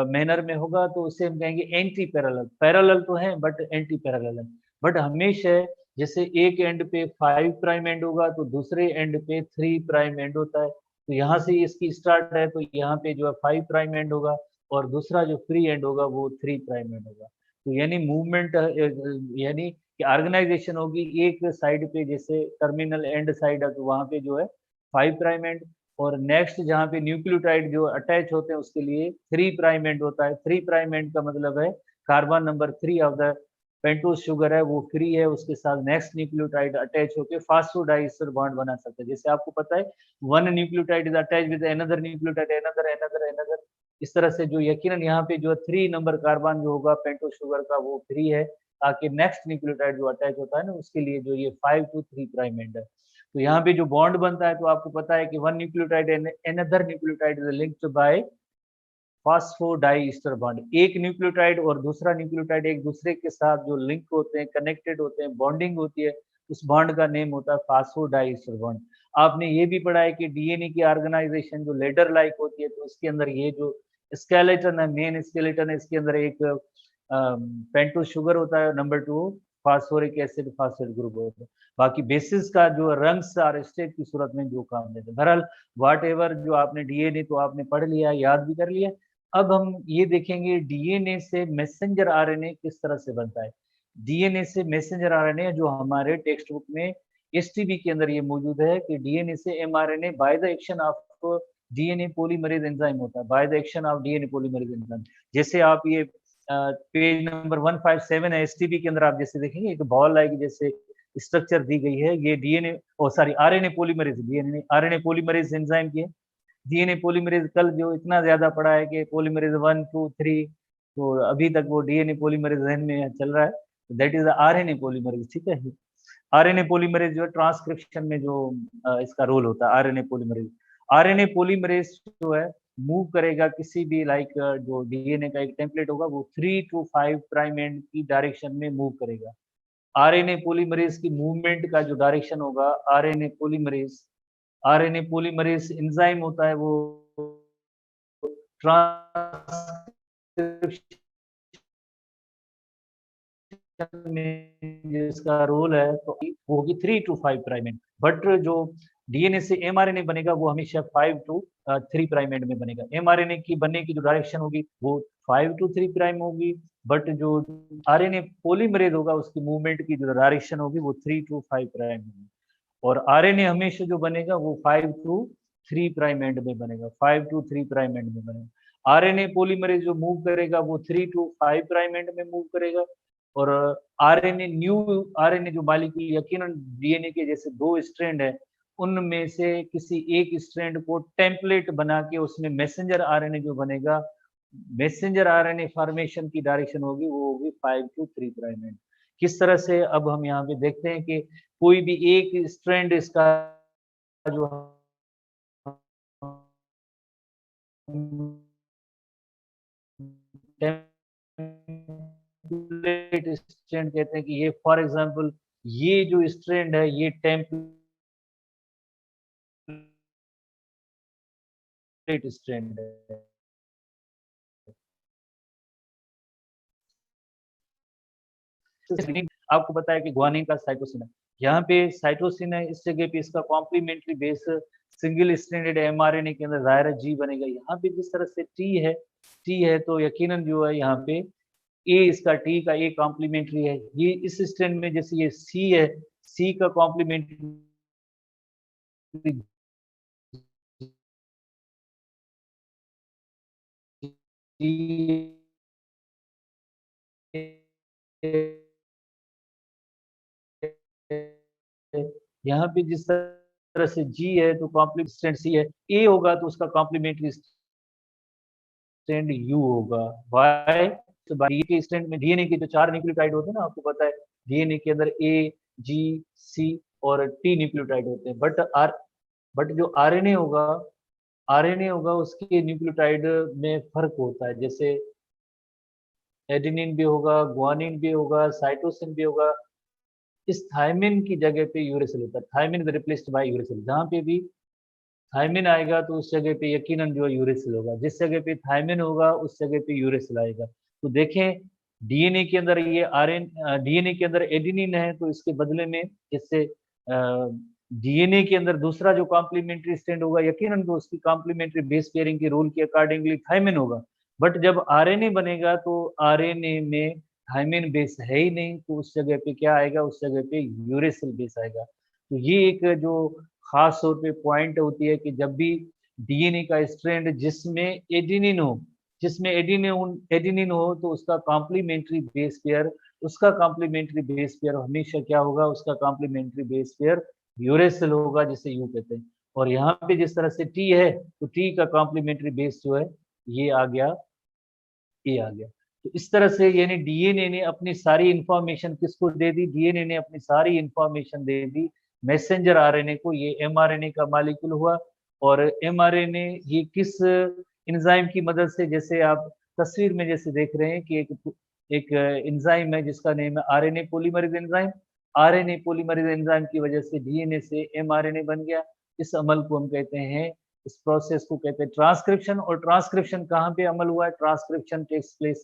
मैनर में होगा, तो उसे हम कहेंगे एंटी पैरेलल। पैरेलल तो है बट एंटी पैरेलल है। बट हमेशा जैसे एक एंड पे 5 प्राइम एंड होगा तो दूसरे एंड पे 3 प्राइम एंड होता है। तो यहाँ से इसकी स्टार्ट है तो यहाँ पे जो है 5 प्राइम एंड होगा और दूसरा जो फ्री एंड होगा वो 3 प्राइम एंड होगा। तो यानी मूवमेंट यानी कि ऑर्गेनाइजेशन होगी एक साइड पे जैसे टर्मिनल एंड साइड है तो वहाँ पे जो है 5 प्राइम एंड, और नेक्स्ट जहाँ पे न्यूक्लियोटाइड जो अटैच होते हैं उसके लिए 3 प्राइम एंड होता है। 3 प्राइम एंड का मतलब है carbon number 3 of the pentose sugar है वो फ्री है, उसके साथ नेक्स्ट न्यूक्लियोटाइड अटैच होकर फास्फोडाइस्टर बॉन्ड बना सकता है। जैसे आपको पता है one nucleotide is attach with another nucleotide another another another, इस तरह से जो यकीनन यहाँ पे जो 3 नंबर कार्बन जो होगा पेंटोज शुगर का वो फ्री है, ताकि नेक्स्ट न्यूक्लियोटाइड जो अटैच होता है ना उसके लिए जो ये 5 to 3 प्राइम एंड है। तो यहाँ पे जो बॉन्ड बनता है तो आपको पता है कि one nucleotide another nucleotide is linked by phosphodiester bond. एक न्यूक्लियोटाइड और दूसरा न्यूक्लियोटाइड एक दूसरे के साथ जो लिंक होते हैं, कनेक्टेड होते हैं, बॉन्डिंग होती है, उस बॉन्ड का नेम होता है फास्फोडाइस्टर बॉन्ड। आपने ये भी पढ़ा है कि डीएनए की ऑर्गेनाइजेशन जो लेडर लाइक होती है तो इसके अंदर ये जो स्केलेटन है, मेन स्केलेटन है, इसके अंदर एक पेंटोज शुगर होता है, number 2 phosphoric acid phosphate group होता है। बाकी बेसिस का जो रंग्स और स्टेट की सूरत में जो काम देते हैं। बहरहाल वाट एवर जो आपने डीएनए तो आपने पढ़ लिया, याद भी कर लिया। अब हम ये देखेंगे डीएनए से मैसेंजर आरएनए किस तरह से बनता है। डीएनए से मैसेंजर आरएनए जो हमारे टेक्स्ट बुक में एसटीबी के अंदर ये मौजूद है कि डीएनए से mRNA by the action of DNA polymerase enzyme होता है, by the action of DNA polymerase enzyme. जैसे आप ये पेज नंबर 157 है एसटीबी के अंदर आप जैसे देखेंगे एक बॉल लाइक जैसे स्ट्रक्चर दी गई है, ये DNA oh sorry RNA polymerase, DNA RNA polymerase enzyme की है। डीएनए पॉलीमरेज कल जो इतना ज्यादा पढ़ा है कि पॉलीमरेज 1 2 3, तो अभी तक वो डीएनए पॉलीमरेज जहन में चल रहा है, दैट इज आरएनए पॉलीमरेज। ठीक है, आरएनए पॉलीमरेज जो ट्रांसक्रिप्शन में जो इसका रोल होता है आरएनए पॉलीमरेज। आरएनए पॉलीमरेज जो है मूव करेगा किसी भी लाइक जो डीएनए का एक टेम्पलेट होगा वो 3 to 5 प्राइम एंड की डायरेक्शन में मूव करेगा। आरएनए पॉलीमरेज की मूवमेंट का जो डायरेक्शन होगा, आरएनए पॉलीमरेज एंजाइम होता है वो ट्रांसक्रिप्शन में जिसका रोल है तो वो होगी 3 to 5 प्राइम एंड। बट जो डीएनए से एमआरएनए बनेगा वो हमेशा 5 to 3 प्राइम एंड में बनेगा। एमआरएनए की बनने की जो डायरेक्शन होगी वो 5 to 3 प्राइम होगी, बट जो आरएनए पॉलीमरेज होगा उसकी मूवमेंट की जो डायरेक्शन होगी वो 3 to 5 प्राइम होगी। और आरएनए हमेशा जो बनेगा वो 5 to 3 प्राइम एंड में बनेगा, 5 to 3 प्राइम एंड में बनेगा। आरएनए पॉलीमरेज जो मूव करेगा वो 3 to 5 प्राइम एंड में मूव करेगा। और आरएनए न्यू आरएनए जो मॉलिक्यूल यकीनन डीएनए के जैसे दो स्ट्रैंड है, उनमें से किसी एक स्ट्रैंड को टेम्पलेट बना के उसमें मैसेंजर आरएनए जो बनेगा, मैसेंजर आरएनए फॉर्मेशन की डायरेक्शन होगी वो होगी 5 to 3 प्राइम एंड। किस तरह से अब हम यहाँ पे देखते हैं कि कोई भी एक स्ट्रैंड इसका जो टेम्पलेट स्ट्रैंड कहते हैं कि ये फॉर एग्जांपल ये जो स्ट्रैंड है ये टेम्पलेट स्ट्रैंड है। आपको पता है कि ग्वानिन का साइटोसिन है, यहाँ पे साइटोसिन है, इस जगह पे इसका complementary base single stranded mRNA के अंदर जाहिर है जी बनेगा। यहाँ पे जिस तरह से टी है तो यकीनन जो है यहाँ पे ए इसका टी का ए कॉम्प्लीमेंट्री है। ये इस स्ट्रैंड में जैसे ये सी है, सी का कॉम्प्लीमेंट्री यहाँ पे जिस तरह से जी है तो कॉम्प्लीमेंट्री सी है, ए होगा तो उसका कॉम्प्लीमेंट्री स्ट्रैंड यू होगा। वाई तो के स्ट्रैंड में डीएनए के जो 4 न्यूक्लियोटाइड होते हैं ना, आपको पता है डीएनए के अंदर ए जी, सी और टी न्यूक्लियोटाइड होते हैं। बट जो आरएनए होगा उसके न्यूक्लियोटाइड में फर्क होता है। जैसे एडेनिन भी होगा, गुआनिन भी होगा, साइटोसिन भी होगा। इस थायमिन की जगह पे यूरेसिल होता है। Thymine is replaced by uracil. जहाँ पे भी थायमिन आएगा तो उस जगह पे यकीनन जो है यूरेसिल होगा। जिस जगह पे थायमिन होगा उस जगह पे यूरेसिल आएगा। तो देखें, डीएनए के अंदर ये डीएनए के अंदर एडेनिन है, तो इसके बदले में इससे डीएनए के अंदर दूसरा जो कॉम्प्लीमेंट्री स्ट्रैंड होगा यकीनन तो उसकी कॉम्प्लीमेंट्री बेस पेयरिंग के रूल के अकॉर्डिंगली थायमिन होगा। बट जब आरएनए बनेगा तो आरएनए में थायमिन बेस है ही नहीं, तो उस जगह पे क्या आएगा, उस जगह पे यूरेसिल बेस आएगा। तो ये एक जो खास तौर पे पॉइंट होती है कि जब भी डीएनए का स्ट्रैंड जिसमें एडेनिन हो तो उसका कॉम्प्लीमेंट्री बेस पेयर हमेशा क्या होगा, उसका कॉम्प्लीमेंट्री बेस पेयर यूरेसिल होगा, जिसे यू कहते हैं। और यहाँ पे जिस तरह से टी है तो टी का कॉम्प्लीमेंट्री बेस जो है ये आ गया, ए आ गया। तो इस तरह से यानी डीएनए ने अपनी सारी इंफॉर्मेशन किसको दे दी, डीएनए ने अपनी सारी इंफॉर्मेशन दे दी मैसेंजर आरएनए को। ये एमआरएनए का मॉलिक्यूल हुआ। और एमआरएनए ये किस एंजाइम की मदद से, जैसे आप तस्वीर में जैसे देख रहे हैं कि एक एंजाइम है जिसका नेम है RNA polymerase enzyme. RNA polymerase enzyme की वजह से डीएनए से एमआरएनए बन गया। इस अमल को हम कहते हैं, इस प्रोसेस को कहते हैं ट्रांसक्रिप्शन। और ट्रांसक्रिप्शन कहाँ पे अमल हुआ है, transcription takes place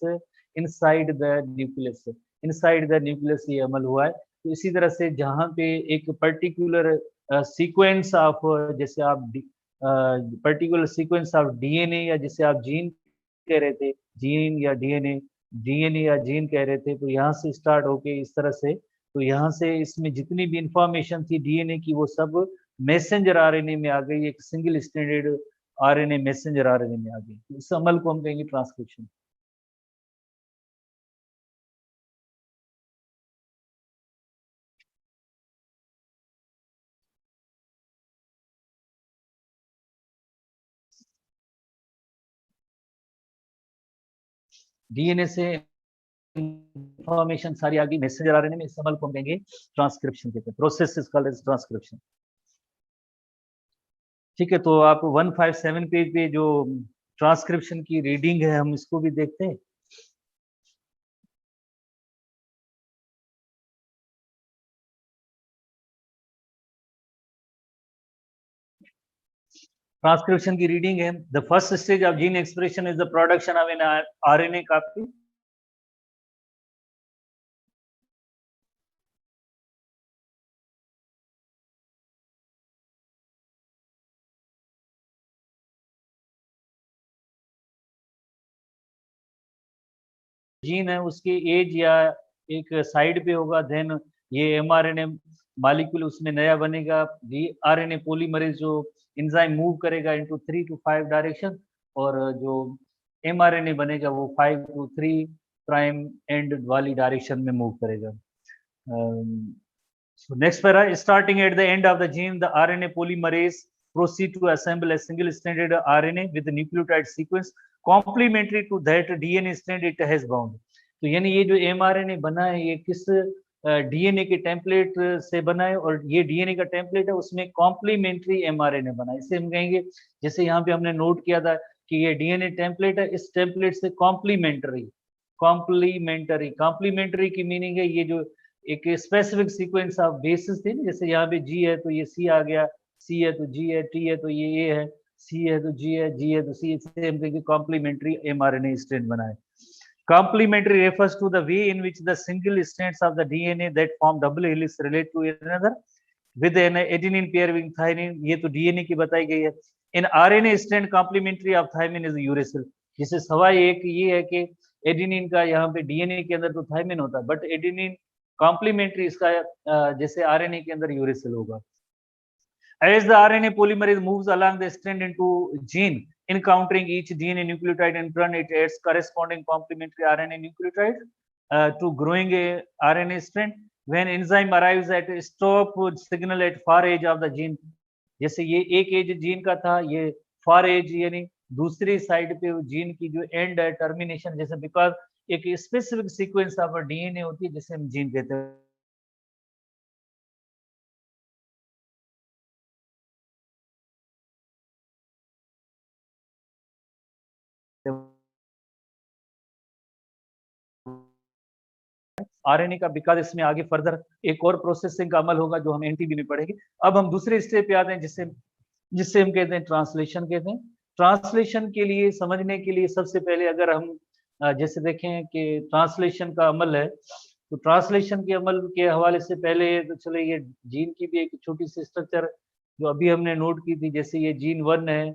inside the nucleus. Inside the nucleus ये अमल हुआ है। तो इसी तरह से जहाँ पे एक पर्टिकुलर सीक्वेंस ऑफ, जैसे आप पर्टिकुलर सीक्वेंस ऑफ डीएनए या जिसे आप जीन कह रहे थे, जीन या डीएनए या जीन कह रहे थे, तो यहाँ से स्टार्ट होके इस तरह से, तो यहाँ से इसमें जितनी भी इंफॉर्मेशन थी डीएनए की वो सब मैसेंजर आरएनए में आ गई। एक single standard RNA messenger RNA में आ गई। इस अमल को हम कहेंगे ट्रांसक्रिप्शन। डीएनए से इंफॉर्मेशन सारी आ गई मैसेंजर आरएनए में, इस अमल को हम कहेंगे ट्रांसक्रिप्शन कहते हैं। Process is called as transcription. ठीक है, तो आप 157 पेज पे जो ट्रांसक्रिप्शन की रीडिंग है हम इसको भी देखते हैं। ट्रांसक्रिप्शन की रीडिंग है, the first stage of gene expression is the production of an RNA copy. Gene है उसकी एज या एक साइड पे होगा, देन ये एमआरएनए मॉलिक्यूल उसमें नया बनेगा। आरएनए पॉलीमरेज जो एंजाइम मूव करेगा इनटू 3 to 5 डायरेक्शन, और जो एमआरएनए बनेगा वो 5 to 3 प्राइम एंड वाली डायरेक्शन में मूव करेगा। So next para, starting at the end of the gene, the RNA polymerase proceed to assemble a single-stranded RNA with the nucleotide sequence complementary to that DNA strand it has bound. तो यानी ये जो mRNA बना है ये किस DNA के template से बना है, और ये डीएनए का टेम्पलेट है उसमें कॉम्प्लीमेंट्री एमआरएनए बना है। इसे हम कहेंगे, जैसे यहाँ पे हमने नोट किया था कि ये डीएनए टेम्पलेट है, इस टेम्पलेट से कॉम्प्लीमेंट्री कॉम्प्लीमेंट्री कॉम्प्लीमेंट्री की मीनिंग है ये जो एक स्पेसिफिक सीक्वेंस ऑफ बेसिस थे ना, जैसे यहाँ पे जी है तो ये सी आ गया, सी है तो जी है, टी है तो ये ए है, सी है तो जी है, जी है तो सी, इसे हम कहेंगे कॉम्प्लीमेंट्री एमआरएनए स्ट्रैंड बनाए। Complementary refers to the way in which the single strands of the DNA that form double helix relate to one another with an adenine pair with thymine। ये तो डीएनए की बताई गई है। In RNA strand complementary of thymine is uracil. जिससे सवाल एक ये है कि एडेनिन का यहाँ पे डीएनए के अंदर तो थायमिन होता है, बट एडेनिन कॉम्प्लीमेंट्री इसका जैसे आरएनए के अंदर यूरेसिल होगा। As the RNA polymerase moves along the strand into gene, encountering each DNA nucleotide in turn, it adds corresponding complementary RNA nucleotide to growing a RNA strand. When enzyme arrives at a stop signal at far edge of the gene, जैसे ये एक as gene का था, ये far as यानी दूसरी side पे gene की जो एंड है टर्मिनेशन, जैसे बिकॉज एक स्पेसिफिक सीक्वेंस ऑफ डीएनए होती है जिसे हम जीन कहते हैं। आरएनए का, बिकॉज इसमें आगे फर्दर एक और प्रोसेसिंग का अमल होगा जो हम एनटीबी में पढ़ेंगे। अब हम दूसरे स्टेप पे आते हैं जिससे जिससे हम कहते हैं ट्रांसलेशन कहते हैं। ट्रांसलेशन के लिए समझने के लिए सबसे पहले अगर हम जैसे देखें कि ट्रांसलेशन का अमल है, तो ट्रांसलेशन के अमल के हवाले से पहले तो चले ये जीन की भी एक छोटी सी स्ट्रक्चर जो अभी हमने नोट की थी, जैसे ये जीन 1 है,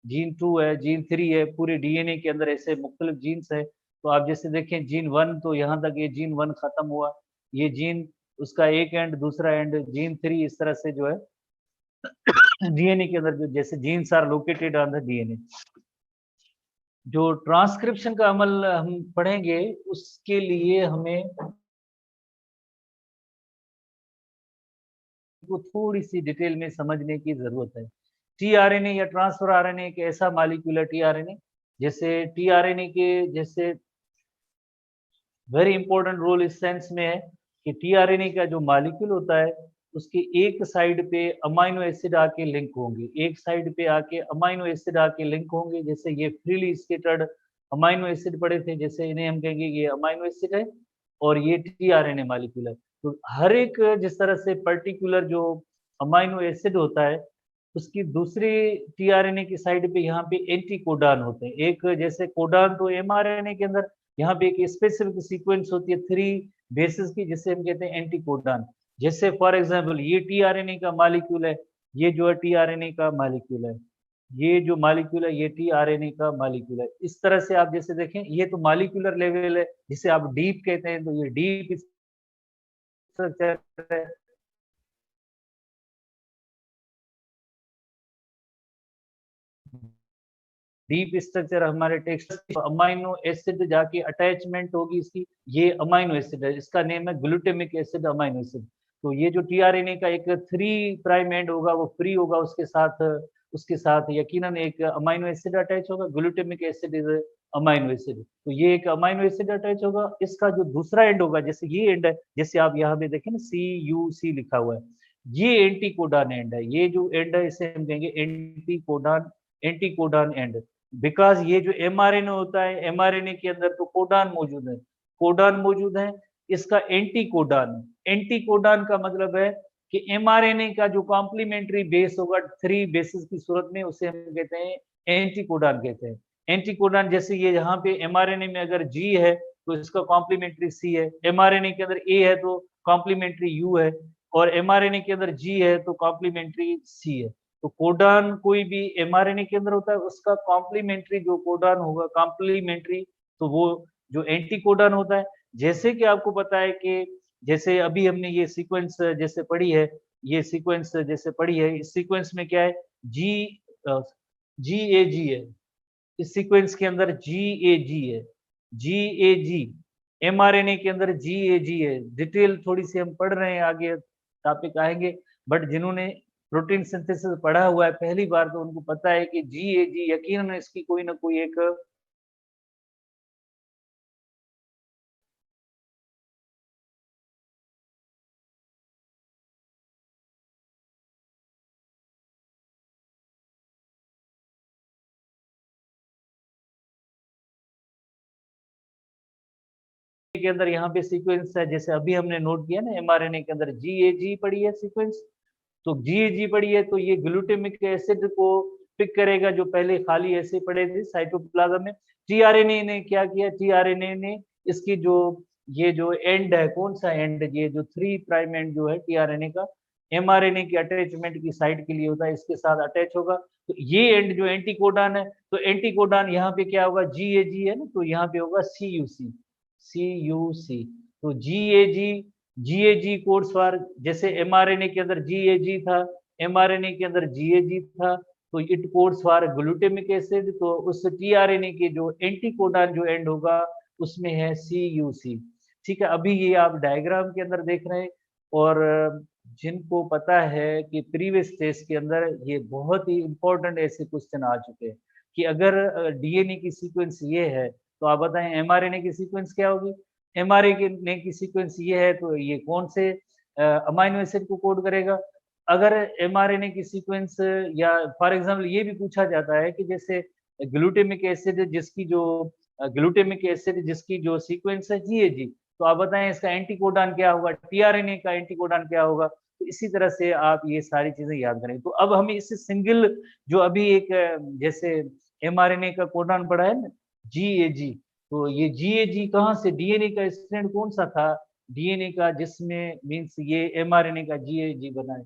जीन 2 है, जीन 3 है, पूरे डीएनए के अंदर ऐसे मुख्तलिफ जीन्स है। तो आप जैसे देखें जीन 1 तो यहाँ तक ये जीन 1 खत्म हुआ, ये जीन उसका एक एंड दूसरा एंड जीन 3 इस तरह से जो है डीएनए के अंदर जो जैसे genes are located on the DNA. जो ट्रांसक्रिप्शन का अमल हम पढ़ेंगे उसके लिए हमें को थोड़ी सी डिटेल में समझने की जरूरत है। टीआरएनए या ट्रांसफर आरएनए एक ऐसा मॉलिक्यूल है टीआरएनए, जैसे टीआरएनए के जैसे वेरी इंपॉर्टेंट रोल इस सेंस में है कि टीआरएनए का जो मॉलिक्यूल होता है उसके एक साइड पे अमाइनो एसिड आके लिंक होंगे, एक साइड पे आके अमाइनो एसिड आके लिंक होंगे। जैसे ये फ्रीली स्केटर्ड अमाइनो एसिड पड़े थे, जैसे इन्हें हम कहेंगे ये अमाइनो एसिड है और ये टीआरएनए मॉलिक्यूल है। तो हर एक जिस तरह से पर्टिकुलर जो अमाइनो एसिड होता है उसकी दूसरी टीआरएनए की साइड पे यहाँ पे एंटी कोडान होते हैं। एक जैसे कोडान तो एमआरएनए के अंदर यहाँ पे एक स्पेसिफिक सीक्वेंस होती है 3 बेसिस की, जिसे हम कहते हैं एंटी कोडान। जैसे फॉर एग्जांपल ये टीआरएनए का मॉलिक्यूल है, ये जो है टीआरएनए का मॉलिक्यूल है, ये जो मॉलिक्यूल है ये टीआरएनए का मॉलिक्यूल है। इस तरह से आप जैसे देखें ये तो मॉलिक्यूलर लेवल है जिसे आप डीप कहते हैं, तो ये डीप स्ट्रक्चर है। डीप स्ट्रक्चर हमारे टेक्स्ट अमाइनो एसिड जाके अटैचमेंट होगी इसकी, ये अमाइनो एसिड है, इसका नेम है ग्लूटामिक एसिड अमाइनो एसिड। तो ये जो टीआरएनए का एक 3 प्राइम एंड होगा वो फ्री होगा, उसके साथ यकीनन एक अमाइनो एसिड अटैच होगा, glutamic acid is amino acid. तो ये एक अमाइनो एसिड अटैच होगा, इसका जो दूसरा एंड होगा जैसे ये एंड है, जैसे आप यहाँ पे देखें ना CUC लिखा हुआ है, ये एंटी कोडान एंड है। ये जो एंड है इसे हम कहेंगे एंटी कोडान एंड। बिकॉज ये जो एमआरएनए होता है, एमआरएनए के अंदर तो कोडान मौजूद है, कोडान मौजूद है, इसका एंटी कोडान है। एंटी कोडान का मतलब है कि एमआरएनए का जो कॉम्प्लीमेंट्री बेस होगा 3 बेसिस की सूरत में, उसे हम कहते हैं एंटी कोडान कहते हैं। एंटी कोडान जैसे ये यहाँ पे एमआरएनए में अगर जी है तो इसका कॉम्प्लीमेंट्री सी है, एमआरएनए के अंदर ए है तो कॉम्प्लीमेंट्री यू है, और एमआरएनए के अंदर जी है तो कॉम्प्लीमेंट्री सी है। तो कोडान कोई भी एमआरएनए के अंदर होता है, उसका कॉम्प्लीमेंट्री जो कोडान होगा कॉम्प्लीमेंट्री, तो वो जो एंटी कोडान होता है। जैसे कि आपको पता है कि जैसे अभी हमने ये सीक्वेंस जैसे पढ़ी है, ये सीक्वेंस जैसे पढ़ी है, इस सीक्वेंस में क्या है जी जी ए जी है, इस सीक्वेंस के अंदर जी ए जी है, जी ए जी एमआरएनए के अंदर जी ए जी है। डिटेल थोड़ी सी हम पढ़ रहे हैं, आगे टॉपिक आएंगे, बट जिन्होंने प्रोटीन सिंथेसिस पढ़ा हुआ है पहली बार तो उनको पता है कि जी ए जी यकीनन इसकी कोई ना कोई एक के अंदर यहाँ पे सीक्वेंस है, जैसे अभी हमने नोट किया ना एमआरएनए के अंदर जी ए जी पड़ी है सीक्वेंस, तो जी ए जी पड़ी है तो ये ग्लूटामिक एसिड को पिक करेगा जो पहले खाली ऐसे पड़े थे साइटोप्लाज्म में। टीआरएनए ने क्या किया, टीआरएनए ने इसकी जो ये जो एंड है, कौन सा एंड, ये जो 3 प्राइम एंड जो है टीआरएनए का एमआरएनए की अटैचमेंट की साइट के लिए होता है, इसके साथ अटैच होगा। तो ये एंड जो एंटी कोडान है, तो एंटी कोडान यहाँ पे क्या होगा, जी ए जी है ना, तो यहाँ पे होगा CUC, CUC। तो GAG कोड्स फॉर, जैसे एमआरएनए के अंदर GAG था, एमआरएनए के अंदर GAG था, तो it codes for glutamic acid. तो उस टीआरएनए के जो एंटी कोडान जो एंड होगा उसमें है CUC। ठीक है, अभी ये आप डायग्राम के अंदर देख रहे हैं, और जिनको पता है कि प्रीवियस टेस्ट के अंदर ये बहुत ही इंपॉर्टेंट ऐसे क्वेश्चन आ चुके हैं कि अगर डीएनए की सीक्वेंस ये है तो आप बताएं एमआरएनए की सीक्वेंस क्या होगी। एमआरएनए की सीक्वेंस ये है तो ये कौन से अमाइनो एसिड को कोड करेगा। अगर एमआरएनए की सीक्वेंस, या फॉर एग्जांपल ये भी पूछा जाता है कि जैसे ग्लूटामिक एसिड जिसकी जो सीक्वेंस है जीएजी, तो आप बताएं इसका एंटीकोडॉन क्या होगा, टीआरएनए का एंटीकोडॉन क्या होगा। तो इसी तरह से आप ये सारी चीजें याद करें। तो अब हम इस सिंगल जो अभी एक जैसे एमआरएनए का कोडॉन पढ़ा है ना, जीएजी, तो ये जीएजी कहाँ से, डीएनए का स्ट्रैंड कौन सा था डीएनए का जिसमें मीन्स ये एमआरएनए का जीएजी बना है,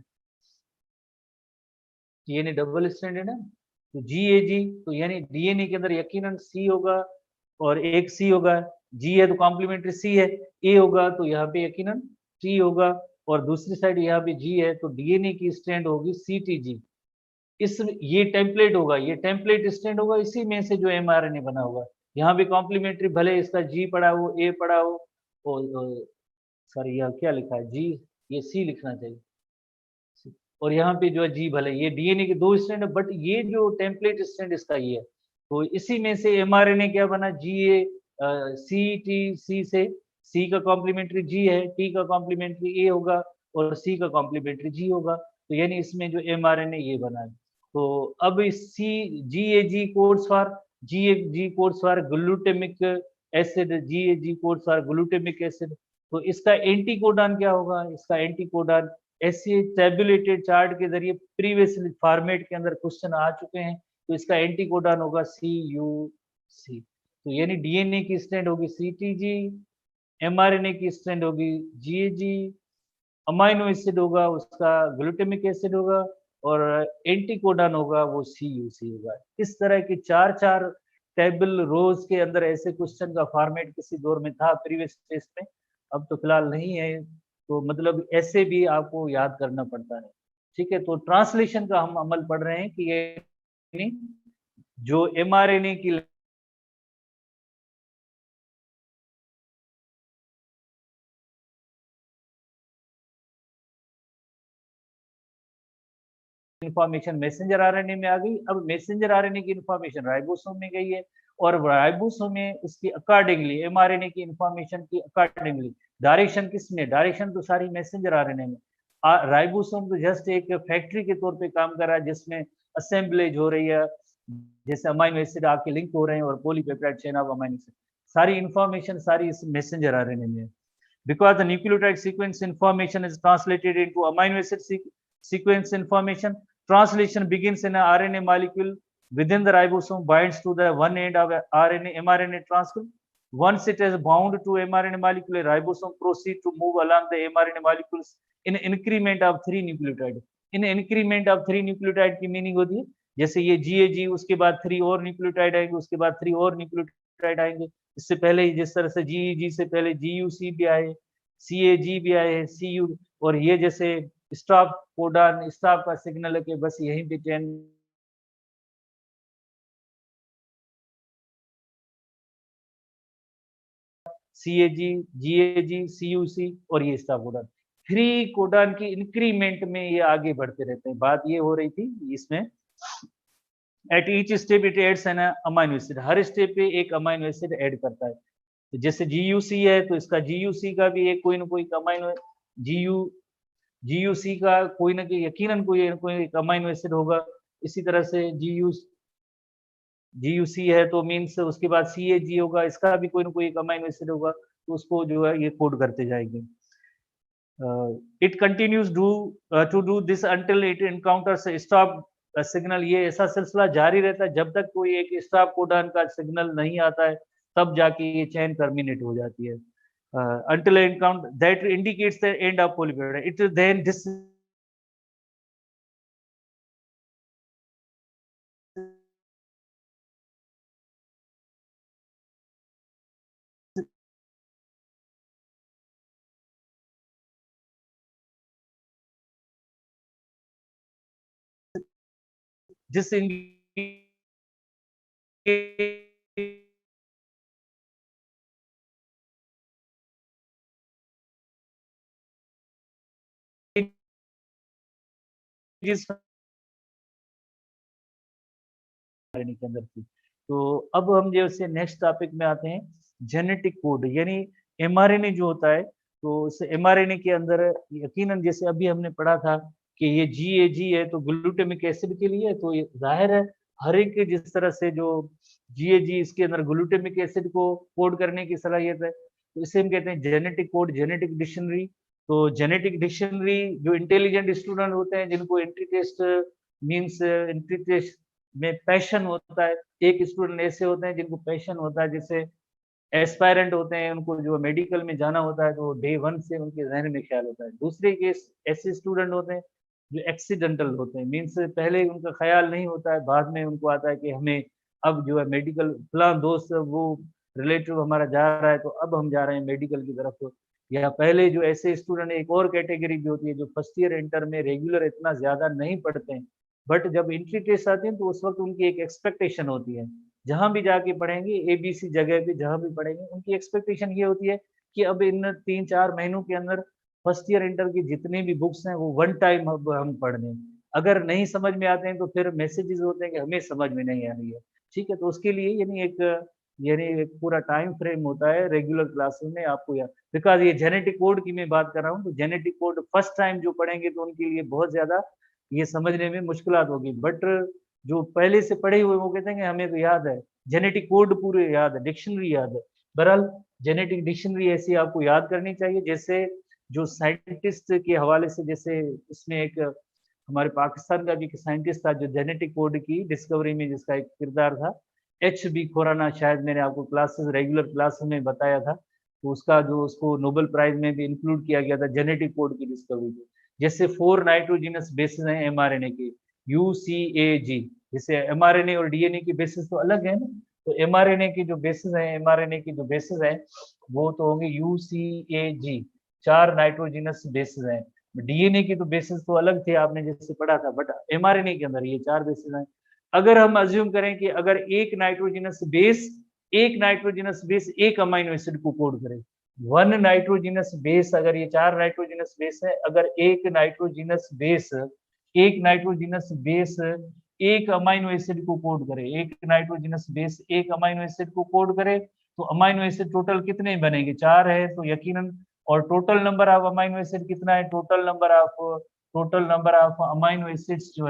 डीएनए डबल स्ट्रैंड है ना, तो जीएजी तो यानी डीएनए के अंदर यकीनन सी होगा और एक सी होगा, जी है तो कॉम्प्लीमेंट्री सी है, ए होगा तो यहाँ पे यकीनन टी होगा, और दूसरी साइड यहाँ पे जी है तो डीएनए की स्ट्रैंड होगी सीटीजी। इस ये टेम्पलेट होगा, ये टेम्पलेट स्टैंड होगा, इसी में से जो एमआरएनए बना होगा। यहाँ भी कॉम्प्लीमेंट्री भले इसका जी पड़ा हो, ए पड़ा हो, और सॉरी यह क्या लिखा है जी, ये सी लिखना चाहिए, और यहाँ पे जो है जी भले, ये डीएनए के दो स्टैंड है बट ये जो टेम्पलेट स्टैंड इसका ये है, तो इसी में से एमआरएनए क्या बना, जी ए सी टी, सी से सी का कॉम्प्लीमेंट्री जी है, टी का कॉम्प्लीमेंट्री ए होगा और सी का कॉम्प्लीमेंट्री जी होगा, तो यानी इसमें जो एमआरएनए ये बना है। तो अब इस C G A G codes for, G A G codes for glutamic acid, G A G codes for glutamic acid, तो इसका एंटीकोडॉन क्या होगा, इसका एंटीकोडॉन ऐसे टेबुलेटेड चार्ट के जरिए प्रीवियस फॉर्मेट के अंदर क्वेश्चन आ चुके हैं, तो इसका एंटीकोडॉन होगा सी यू सी, तो यानी डीएनए की स्ट्रैंड होगी सीटीजी, एमआरएनए की स्ट्रैंड होगी जीएजी, अमाइनो एसिड होगा उसका ग्लूटामिक एसिड होगा, और एंटीकोडॉन होगा वो सीयूसी होगा। इस तरह के चार चार टेबल रोज के अंदर ऐसे क्वेश्चन का फॉर्मेट किसी दौर में था प्रीवियस टेस्ट में, अब तो फिलहाल नहीं है, तो मतलब ऐसे भी आपको याद करना पड़ता है। ठीक है, तो ट्रांसलेशन का हम अमल पढ़ रहे हैं कि ये जो एमआरएनए की इंफॉर्मेशन मैसेंजर आरएनए में आ गई, अब मैसेंजर आरएनए की इंफॉर्मेशन राइबोसोम में गई है, और राइबोसोम में उसकी अकॉर्डिंगली एमआरएनए की इंफॉर्मेशन की अकॉर्डिंगली डायरेक्शन किसमें, डायरेक्शन तो सारी मैसेंजर आरएनए में, राइबोसोम तो जस्ट एक फैक्ट्री के तौर पे काम कर रहा है जिसमें असेंबलेज हो रही है, जैसे अमाइनो एसिड आपके लिंक हो रहे हैं और polypeptide chain of amino acid, सारी इंफॉर्मेशन सारी इस मैसेंजर आरएनए में है। Because the nucleotide sequence information is translated into amino acid sequence information, translation begins in an RNA molecule within the ribosome, binds to the one end of RNA mRNA transcript. Once it is bound to mRNA molecule, ribosome proceed to move along the mRNA molecules in increment of 3 nucleotide. In increment of 3 nucleotide की meaning होती है जैसे ये GAG, उसके बाद 3 और nucleotide आएंगे, उसके बाद 3 और न्यूक्लियोटाइड आएंगे, इससे पहले जिस तरह से GEG से पहले GUC भी आए, CAG भी आए, CU, और ये जैसे स्टॉप कोडॉन, स्टॉप का सिग्नल है कि बस यहीं पे चेन CAG, GAG, CUC और ये स्टॉप कोडॉन, 3 कोडॉन की इंक्रीमेंट में ये आगे बढ़ते रहते हैं। बात ये हो रही थी इसमें at each step it adds an amino acid, हर स्टेप पे एक अमाइनो एसिड ऐड करता है, तो जैसे GUC है तो इसका GUC का भी एक कोई ना कोई अमाइनो GUC का कोई ना कोई यकीनन कोई एक अमाइनो एसिड होगा, इसी तरह से GUC है तो मीन्स उसके बाद CAG होगा, इसका भी कोई ना कोई एक अमाइनो एसिड होगा, तो उसको जो है ये कोड करते जाएंगे। It continues to do this until it encounters stop signal, ये ऐसा सिलसिला जारी रहता है जब तक कोई एक स्टॉप कोडॉन का सिग्नल नहीं आता है, तब जाके ये चेन टर्मिनेट हो जाती है। Until encounter that indicates the end of polypeptide, it is then this this indicates के अंदर थी। तो अब हम जैसे नेक्स्ट टॉपिक में आते हैं, जेनेटिक कोड, यानी एमआरएनए जो होता है, तो उस एमआरएनए के अंदर यकीनन जैसे अभी हमने पढ़ा था कि ये GAG है तो ग्लूटामिक एसिड के लिए, तो ये जाहिर है हर एक जिस तरह से जो GAG इसके अंदर ग्लूटामिक एसिड को कोड करने की सलाहियत है, तो इसे हम कहते हैं जेनेटिक कोड, जेनेटिक डिक्शनरी। तो जेनेटिक डिक्शनरी जो इंटेलिजेंट स्टूडेंट होते हैं, जिनको entry test means entry test में पैशन होता है, एक स्टूडेंट ऐसे होते हैं जिनको पैशन होता है, जैसे एस्पायरेंट होते हैं, उनको जो मेडिकल में जाना होता है तो डे 1 से उनके ज़हन में ख्याल होता है। दूसरे केस ऐसे स्टूडेंट होते हैं जो एक्सीडेंटल होते हैं, मीन्स पहले उनका ख्याल नहीं होता है, बाद में उनको आता है कि हमें अब जो है मेडिकल, फलां दोस्त वो रिलेटिव हमारा जा रहा है तो अब हम जा रहे हैं मेडिकल की तरफ। या पहले जो ऐसे स्टूडेंट, एक और कैटेगरी भी होती है जो फर्स्ट ईयर इंटर में रेगुलर इतना ज़्यादा नहीं पढ़ते हैं, बट जब एंट्री टेस्ट आती है तो उस वक़्त उनकी एक एक्सपेक्टेशन होती है, जहाँ भी जाके पढ़ेंगे, एबीसी जगह पे जहाँ भी पढ़ेंगे, उनकी एक्सपेक्टेशन ये होती है कि अब इन 3-4 महीनों के अंदर फर्स्ट ईयर इंटर की जितनी भी बुक्स हैं वो वन टाइम अब हम पढ़ लें। अगर नहीं समझ में आते हैं तो फिर मैसेजेस होते हैं कि हमें समझ में नहीं आ रही है। ठीक है? तो उसके लिए यानी एक पूरा टाइम फ्रेम होता है रेगुलर क्लासेस में आपको, या बिकॉज़ ये जेनेटिक कोड की मैं बात कर रहा हूँ, तो जेनेटिक कोड फर्स्ट टाइम जो पढ़ेंगे तो उनके लिए बहुत ज़्यादा ये समझने में मुश्किलात होगी। बट जो पहले से पढ़े हुए वो कहते हैं कि हमें तो याद है, जेनेटिक कोड पूरे याद है, डिक्शनरी याद है। बहरहाल जेनेटिक डिक्शनरी ऐसी आपको याद करनी चाहिए, जैसे जो साइंटिस्ट के हवाले से, जैसे इसमें एक हमारे पाकिस्तान का भी एक साइंटिस्ट था जो जेनेटिक कोड की डिस्कवरी में जिसका एक किरदार था, एच.बी. खुराना, शायद मैंने आपको क्लासेस रेगुलर क्लासेस में बताया था। तो उसका जो उसको नोबेल प्राइज़ में भी इंक्लूड किया गया था जेनेटिक कोड की डिस्कवरी में। जैसे 4 नाइट्रोजनस बेसेस हैं एमआरएनए के, यूसीएजी। जैसे एमआरएनए और डीएनए की बेसिस तो अलग है ना, तो एमआरएनए की जो बेसिस है, एमआरएनए की जो बेसिस है वो तो होंगे यूसीएजी, 4 नाइट्रोजनस बेसिस हैं। डीएनए की तो बेसिस तो अलग थे, आपने जैसे पढ़ा था, बट एमआरएनए के अंदर ये 4 बेसिस हैं। अगर हम अज्यूम करें कि अगर एक नाइट्रोजनस बेस एक अमीनो एसिड को कोड करे, 1 नाइट्रोजनस बेस, अगर ये 4 नाइट्रोजनस बेस है, अगर एक नाइट्रोजनस बेस एक अमीनो एसिड को कोड करे, एक नाइट्रोजनस बेस एक अमीनो एसिड को कोड करे, तो अमीनो एसिड टोटल कितने बनेंगे? 4 है तो यकीनन, और total number of amino acid कितना है? Total number of amino acids जो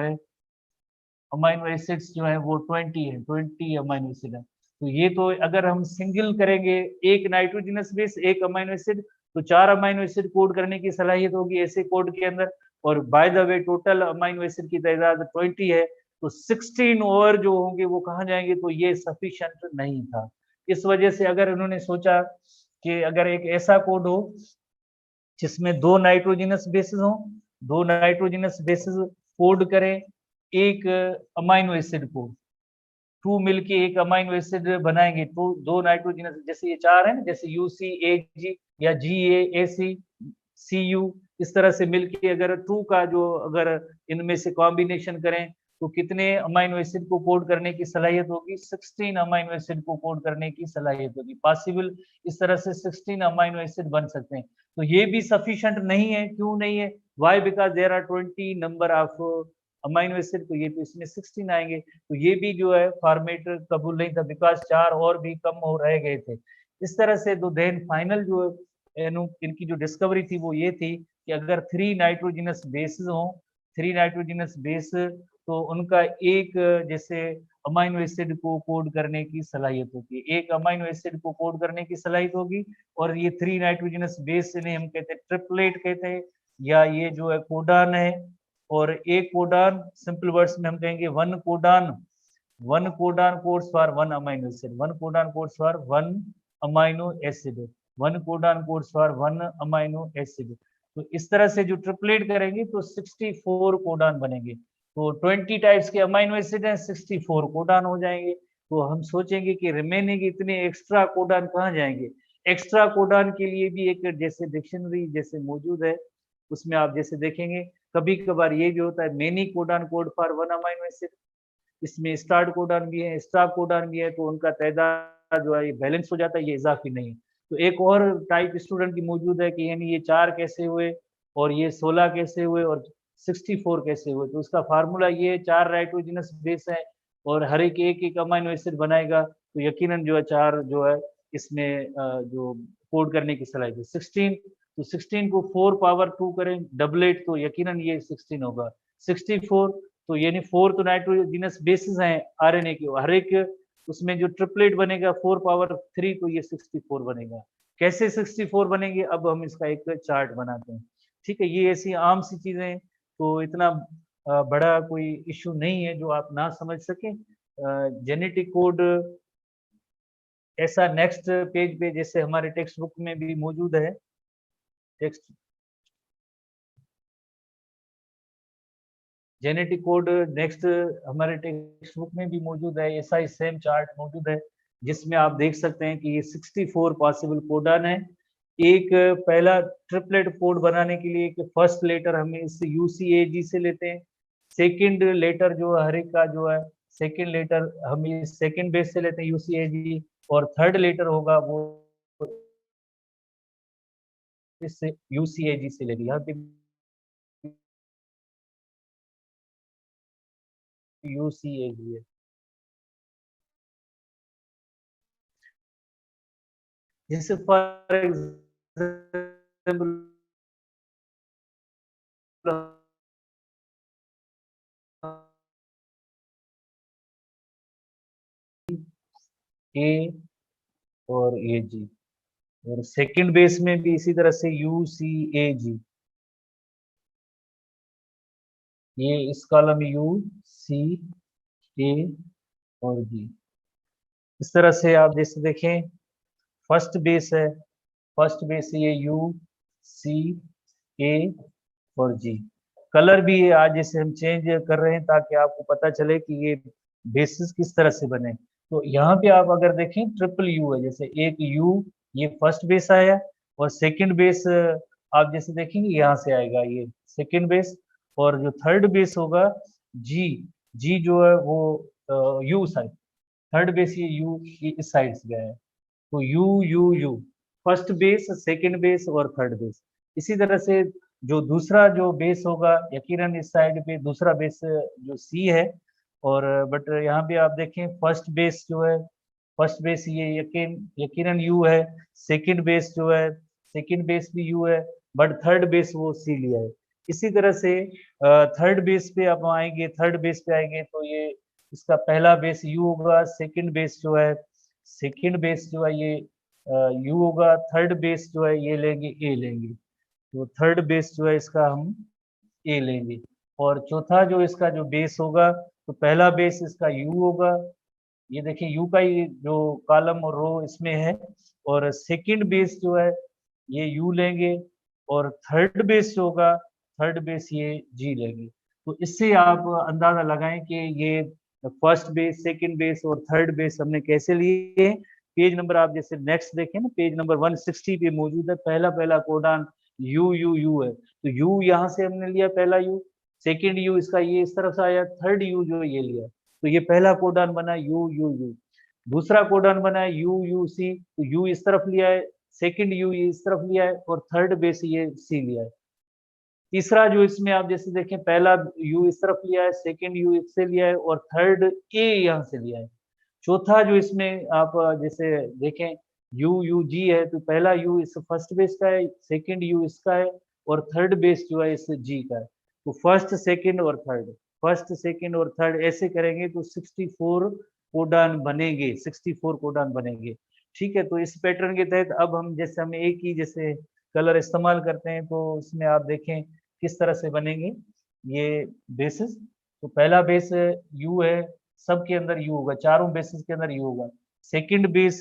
है वो 20 है, 20 अमीनो एसिड है। तो ये तो अगर हम सिंगल करेंगे, एक नाइट्रोजनस बेस एक अमीनो एसिड, तो 4 अमीनो एसिड कोड करने की सलाहियत होगी ऐसे कोड के अंदर। और by the way total amino acid की तादाद 20 है, तो 16 और जो होंगे वो कहाँ जाएंगे? तो ये सफिशिएंट नहीं था। इस वजह से अगर उन्होंने सोचा कि अगर एक ऐसा कोड हो जिसमें 2 नाइट्रोजनस बेसेस हों, 2 नाइट्रोजनस बेसेस कोड करें एक अमीनो एसिड को, 2 मिलके एक अमीनो एसिड बनाएंगे, तो 2 नाइट्रोजनस, जैसे ये 4 है ना, जैसे यूसीएजी या जीएएसी, सीयू, इस तरह से मिलके अगर 2 का जो अगर इनमें से कॉम्बिनेशन करें तो कितने अमीनो एसिड को कोड करने की सलाहियत होगी? 16 अमीनो एसिड को कोड करने की सलाहियत होगी। पॉसिबल इस तरह से 16 अमीनो एसिड बन सकते हैं। तो ये भी सफिशिएंट नहीं है। क्यों नहीं है? Why? Because there are 20 number of amino acid, तो ये तो इसमें 16 आएंगे, तो ये भी जो है फॉर्मेट कबूल नहीं था, बिकॉज़ 4 और भी कम हो रह गए थे। इस तरह से तो देन फाइनल जो इनकी जो डिस्कवरी थी वो ये थी कि अगर 3 नाइट्रोजनस बेसेस हों, 3 नाइट्रोजनस बेस, तो उनका एक जैसे अमीनो एसिड को कोड करने की सलाहियत होती है, एक अमीनो एसिड को कोड करने की सलाहियत होगी। और ये 3 नाइट्रोजनस बेस इन्हें हम कहते हैं ट्रिपलेट कहते हैं, या ये जो है कोडान है। और एक कोडान सिंपल वर्ड्स में हम कहेंगे one codon codes for one amino acid, one codon codes for one amino acid, one codon codes for one amino acid. तो इस तरह से जो ट्रिपलेट करेंगे तो 64 कोडान बनेंगे। तो 20 टाइप्स के अमीनो एसिड हैं, 64 कोडान हो जाएंगे। तो हम सोचेंगे कि रिमेनिंग इतने एक्स्ट्रा कोडान कहाँ जाएंगे? एक्स्ट्रा कोडान के लिए भी एक जैसे डिक्शनरी जैसे मौजूद है, उसमें आप जैसे देखेंगे कभी कभार ये भी होता है many codon code for one amino acid, इसमें स्टार्ट कोडान भी है, स्टॉप कोडान भी है, तो उनका तादाद जो है ये बैलेंस हो जाता है, ये इजाफी नहीं है। तो एक और टाइप स्टूडेंट की मौजूद है कि यानी ये 4 कैसे हुए और ये 16 कैसे हुए और 64 कैसे हुए? तो उसका फार्मूला ये 4 नाइट्रोजनस बेस है और हर एक अमीनो एसिड बनाएगा, तो यकीनन जो है 4 जो है इसमें जो कोड करने की सलाहियत है। 16, तो 16 को 4 पावर 2 करें डबलेट, तो यकीनन ये 16 होगा। 64, तो यानी 4 तो नाइट्रोजनस बेसिस हैं आरएनए के, हर एक उसमें जो ट्रिपलेट बनेगा 4 पावर 3, तो ये 64 बनेगा। कैसे 64 बनेंगे, अब हम इसका एक चार्ट बनाते हैं। ठीक है, ये ऐसी आम सी चीजें हैं, तो इतना बड़ा कोई इश्यू नहीं है जो आप ना समझ सकें। जेनेटिक कोड ऐसा नेक्स्ट पेज पे जैसे हमारे टेक्स्ट बुक में भी मौजूद है, टेक्स्ट जेनेटिक कोड नेक्स्ट हमारे टेक्स्ट बुक में भी मौजूद है, ऐसा ही सेम चार्ट मौजूद है जिसमें आप देख सकते हैं कि ये 64 पॉसिबल कोडान है। एक पहला ट्रिपलेट कोड बनाने के लिए फर्स्ट लेटर हमें इस UCAG से लेते हैं, सेकंड लेटर जो हर एक का जो है सेकंड लेटर हम इस सेकंड बेस से लेते हैं UCAG, और थर्ड लेटर होगा वो इस UCAG से लेंगे। यहाँ पे UCAG है। जैसे फॉर एग्जाम्पल ए और AG, और सेकंड बेस में भी इसी तरह से UCAG, ये इस कॉलम में UCA और G। इस तरह से आप जैसे देखें फर्स्ट बेस है, फर्स्ट बेस ये UCA और G। कलर भी आज जैसे हम चेंज कर रहे हैं ताकि आपको पता चले कि ये बेसिस किस तरह से बने। तो यहाँ पे आप अगर देखें ट्रिपल U है, जैसे एक U ये फर्स्ट बेस आया, और सेकंड बेस आप जैसे देखेंगे यहाँ से आएगा ये सेकंड बेस, और जो थर्ड बेस होगा G जो है वो U साइड, थर्ड बेस ये U इस साइड से गया है, तो you first base second base और थर्ड बेस। इसी तरह से जो दूसरा जो बेस होगा यकीनन इस साइड पे दूसरा बेस जो सी है, और बट यहाँ पे आप देखें फर्स्ट बेस जो है, फर्स्ट बेस ये यकीनन यू है, सेकंड बेस जो है सेकंड बेस भी यू है, बट थर्ड बेस वो सी लिया है। इसी तरह से थर्ड बेस पे आप आएंगे, थर्ड बेस पे आएंगे तो ये इसका पहला बेस यू होगा, सेकंड बेस जो है सेकंड बेस जो है ये यू होगा, थर्ड बेस जो है ये लेंगे ए लेंगे, तो थर्ड बेस जो है इसका हम ए लेंगे, और चौथा जो इसका जो बेस होगा तो पहला बेस इसका यू होगा, ये देखिए यू का ही जो कॉलम और रो इसमें है, और सेकंड बेस जो है ये यू लेंगे, और थर्ड बेस जो होगा थर्ड बेस ये जी लेंगे। तो इससे आप अंदाजा लगाएं कि ये फर्स्ट बेस सेकंड बेस और थर्ड बेस हमने कैसे लिए। पेज नंबर आप जैसे नेक्स्ट देखें ना, पेज नंबर 160 पे मौजूद है, पहला पहला कोडान यू है, तो यू यहाँ से हमने लिया पहला यू, सेकंड यू इसका ये इस तरफ से आया, थर्ड यू जो ये लिया, तो ये पहला कोडान बना यू। दूसरा कोडान बना है सी, तो यू इस तरफ लिया है, सेकंड यू इस तरफ लिया है, और थर्ड बेस ये सी लिया है। तीसरा जो इसमें आप जैसे देखें पहला यू इस तरफ लिया है, सेकंड यू इससे लिया है, और थर्ड ए यहाँ से लिया है। चौथा जो इसमें आप जैसे देखें यू जी है, तो पहला यू इस फर्स्ट बेस का है, सेकंड यू इसका है, और थर्ड बेस जो है इस जी का है। तो फर्स्ट सेकंड और थर्ड, फर्स्ट सेकंड और थर्ड ऐसे करेंगे तो 64 कोडान बनेंगे, 64 कोडान बनेंगे। ठीक है, तो इस पैटर्न के तहत अब हम जैसे हम एक ही जैसे कलर इस्तेमाल करते हैं, तो उसमें आप देखें किस तरह से बनेंगे ये बेसिस। तो पहला बेस यू है, सब के अंदर यू होगा, चारों बेसिस के अंदर यू होगा। सेकंड बेस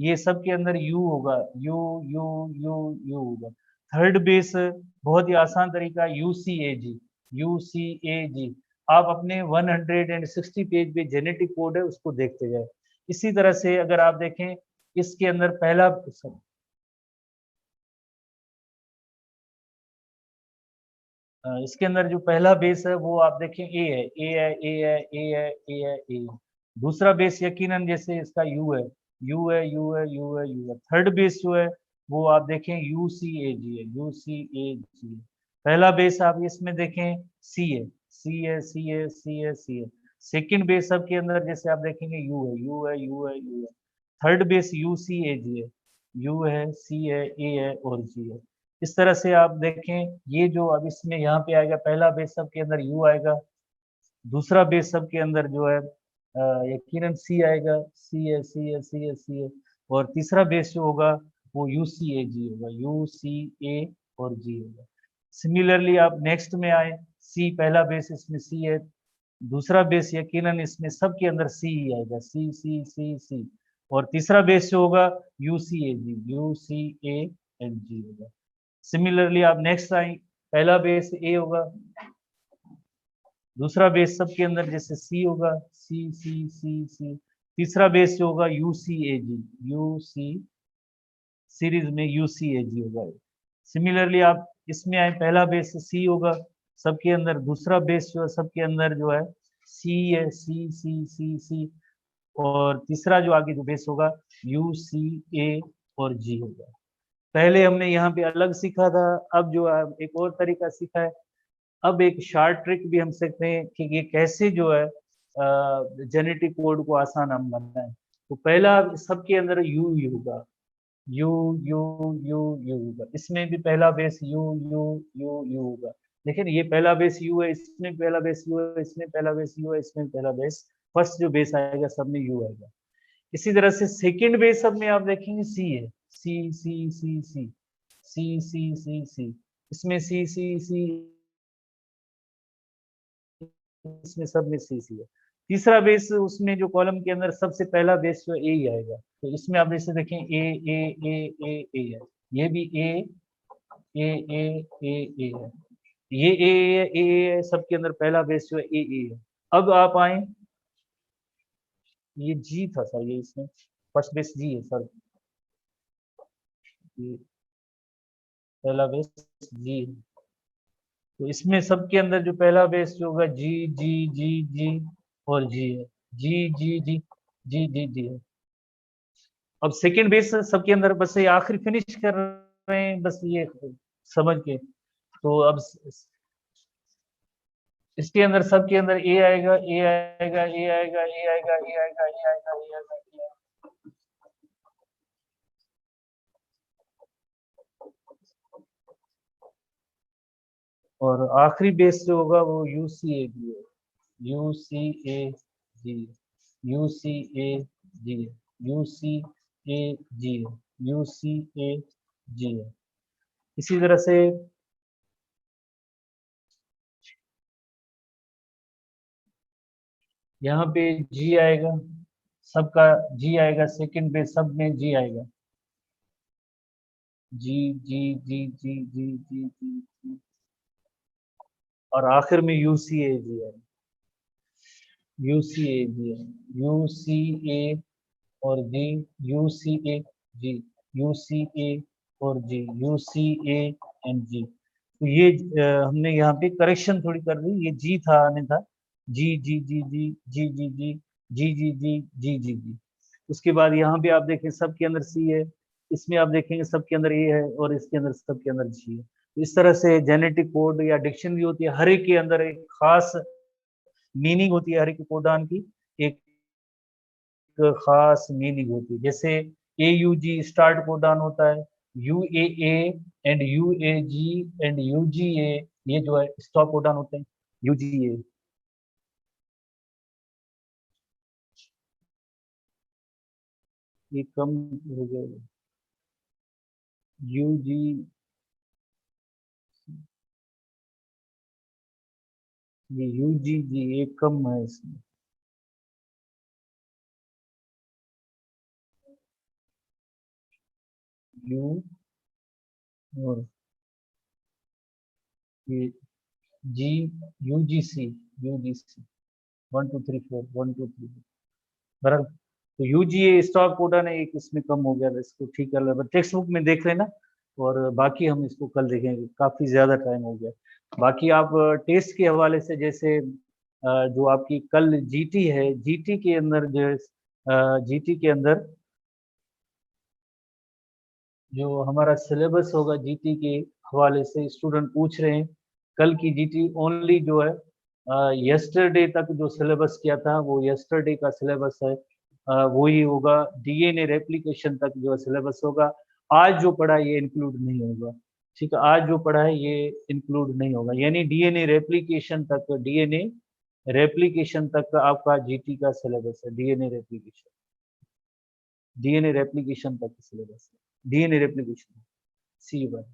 ये सब के अंदर यू होगा, यू यू यू यू होगा। थर्ड बेस बहुत ही आसान तरीका यू सी ए जी। आप अपने 160 पेज पे जेनेटिक कोड है उसको देखते जाए। इसी तरह से अगर आप देखें इसके अंदर पहला इसके अंदर जो पहला बेस है वो आप देखें ए है, ए है, ए है, ए है, ए है, ए है। दूसरा बेस यकीनन जैसे इसका यू है, यू है, यू है, यू है, यू है। थर्ड बेस जो है वो आप देखें UCAG है, UCAG। पहला बेस आप इसमें देखें सी है, सी है, सी है, सी है, सी है। सेकंड बेस सब के अंदर जैसे आप देखेंगे यू है, यू है, यू है, यू है। थर्ड बेस UCAG है, यू है, सी है, ए है और जी है। इस तरह से आप देखें ये जो अब इसमें यहाँ पे आएगा पहला बेस सब के अंदर यू आएगा, दूसरा बेस सब के अंदर जो है यकीनन सी आएगा, सी है, सी है, सी है, सी है, और तीसरा बेस जो होगा वो UCAG होगा, UCA और G होगा। सिमिलरली आप नेक्स्ट में आए, C पहला बेस इसमें C है, दूसरा बेस यकीनन इसमें सबके अंदर C ही आएगा, C C C C, और तीसरा बेस जो होगा UCAG, UCAG होगा। सिमिलरली आप नेक्स्ट आए, पहला बेस A होगा, दूसरा बेस सबके अंदर जैसे C होगा, C C C C, तीसरा बेस जो होगा UCAG, UC सीरीज में UCAG होगा। सिमिलरली आप इसमें आए, पहला बेस C होगा सबके अंदर, दूसरा बेस जो है सबके अंदर जो है C है, C C C C, और तीसरा जो आगे जो बेस होगा UCA और G होगा। पहले हमने यहाँ पे अलग सीखा था, अब जो है एक और तरीका सीखा है। अब एक शार्ट ट्रिक भी हम सीखते हैं कि ये कैसे जो है जेनेटिक कोड को आसान हम बनाएं। तो पहला सबके अंदर यू ही होगा, यू यू यू यू होगा, इसमें भी पहला base you you you you होगा। लेकिन ये पहला बेस यू है, इसमें पहला बेस यू है, इसमें पहला बेस यू है, इसमें पहला बेस, फर्स्ट जो बेस आएगा सब में यू आएगा। इसी तरह से सेकंड बेस सब में आप देखेंगे सी है, सी सी सी सी सी सी सी सी, इसमें सी सी सी, इसमें सब में सी सी है। तीसरा बेस उसमें जो कॉलम के अंदर सबसे पहला बेस जो ए ही आएगा, तो इसमें आप जैसे देखें ए ए ए ए ए है, ये भी ए ए ए ए ए है, ये ए है, सबके अंदर पहला बेस जो है ए है। अब आप आए, ये जी था सर, ये इसमें फर्स्ट बेस जी है सर, ये पहला बेस जी है, तो इसमें सबके अंदर जो पहला बेस जो होगा जी जी जी जी और जी है, जी जी जी जी जी जी है। अब सेकंड बेस सबके अंदर, बस ये आखिरी फिनिश कर रहे हैं बस ये समझ के, तो अब इसके अंदर सबके अंदर ए आएगा, ए आएगा, ए आएगा, ए आएगा, ए आएगा, ए आएगा, ए आएगा, ए आएगा। और आखिरी बेस जो होगा वो UCAG है, UCAG, UCAG, UCAG, UCAG है। इसी तरह से यहाँ पे जी आएगा, सबका जी आएगा, सेकंड बेस सब में जी आएगा, जी जी जी जी जी जी जी जी, और आखिर में UCAG है, UCAG है, UCA और जी, UCA जी, UCA और जी, UCA एंड जी। तो ये हमने यहाँ पे करेक्शन थोड़ी कर दी, ये जी था आने था, जी जी जी जी जी जी जी जी जी जी जी जी जी। उसके बाद यहाँ पे आप देखें सबके अंदर सी है, इसमें आप देखेंगे सबके अंदर ए है, और इसके अंदर सबके अंदर जी है। तो इस तरह से जेनेटिक कोड या डिक्शनरी होती है, हर एक के अंदर एक खास मीनिंग होती है, हर एक कोडान की एक खास मीनिंग होती है। जैसे AUG स्टार्ट कोडान होता है, UAA and UAG and UGA ये जो है स्टॉप कोडान होते हैं, UGA। ये कम हो जाएगा, UG, ये UGG ये कम है इसमें, U और ये G, UGC 1 2 3 4 1 2 3 बराबर। तो UGA स्टॉप कोडन है एक, इसमें कम हो गया था, इसको ठीक कर लेना, टेक्स्ट बुक में देख लेना, और बाकी हम इसको कल देखेंगे, काफी ज्यादा टाइम हो गया। बाकी आप टेस्ट के हवाले से, जैसे जो आपकी कल जीटी है, जीटी के अंदर जो जीटी के अंदर जो हमारा सिलेबस होगा जीटी के हवाले से स्टूडेंट पूछ रहे हैं, कल की जीटी ओनली जो है यस्टरडे तक जो सिलेबस किया था वो यस्टरडे का सिलेबस है, वही होगा, डीएनए रेप्लिकेशन तक जो सिलेबस होगा। आज जो पढ़ा ये इंक्लूड नहीं होगा, ठीक है, आज जो पढ़ा है ये इंक्लूड नहीं होगा, यानी डीएनए रेप्लिकेशन तक, डीएनए रेप्लिकेशन तक का आपका जीटी का सिलेबस है, डीएनए रेप्लिकेशन। डीएनए रेप्लिकेशन तक syllabus, DNA replication. See you bye.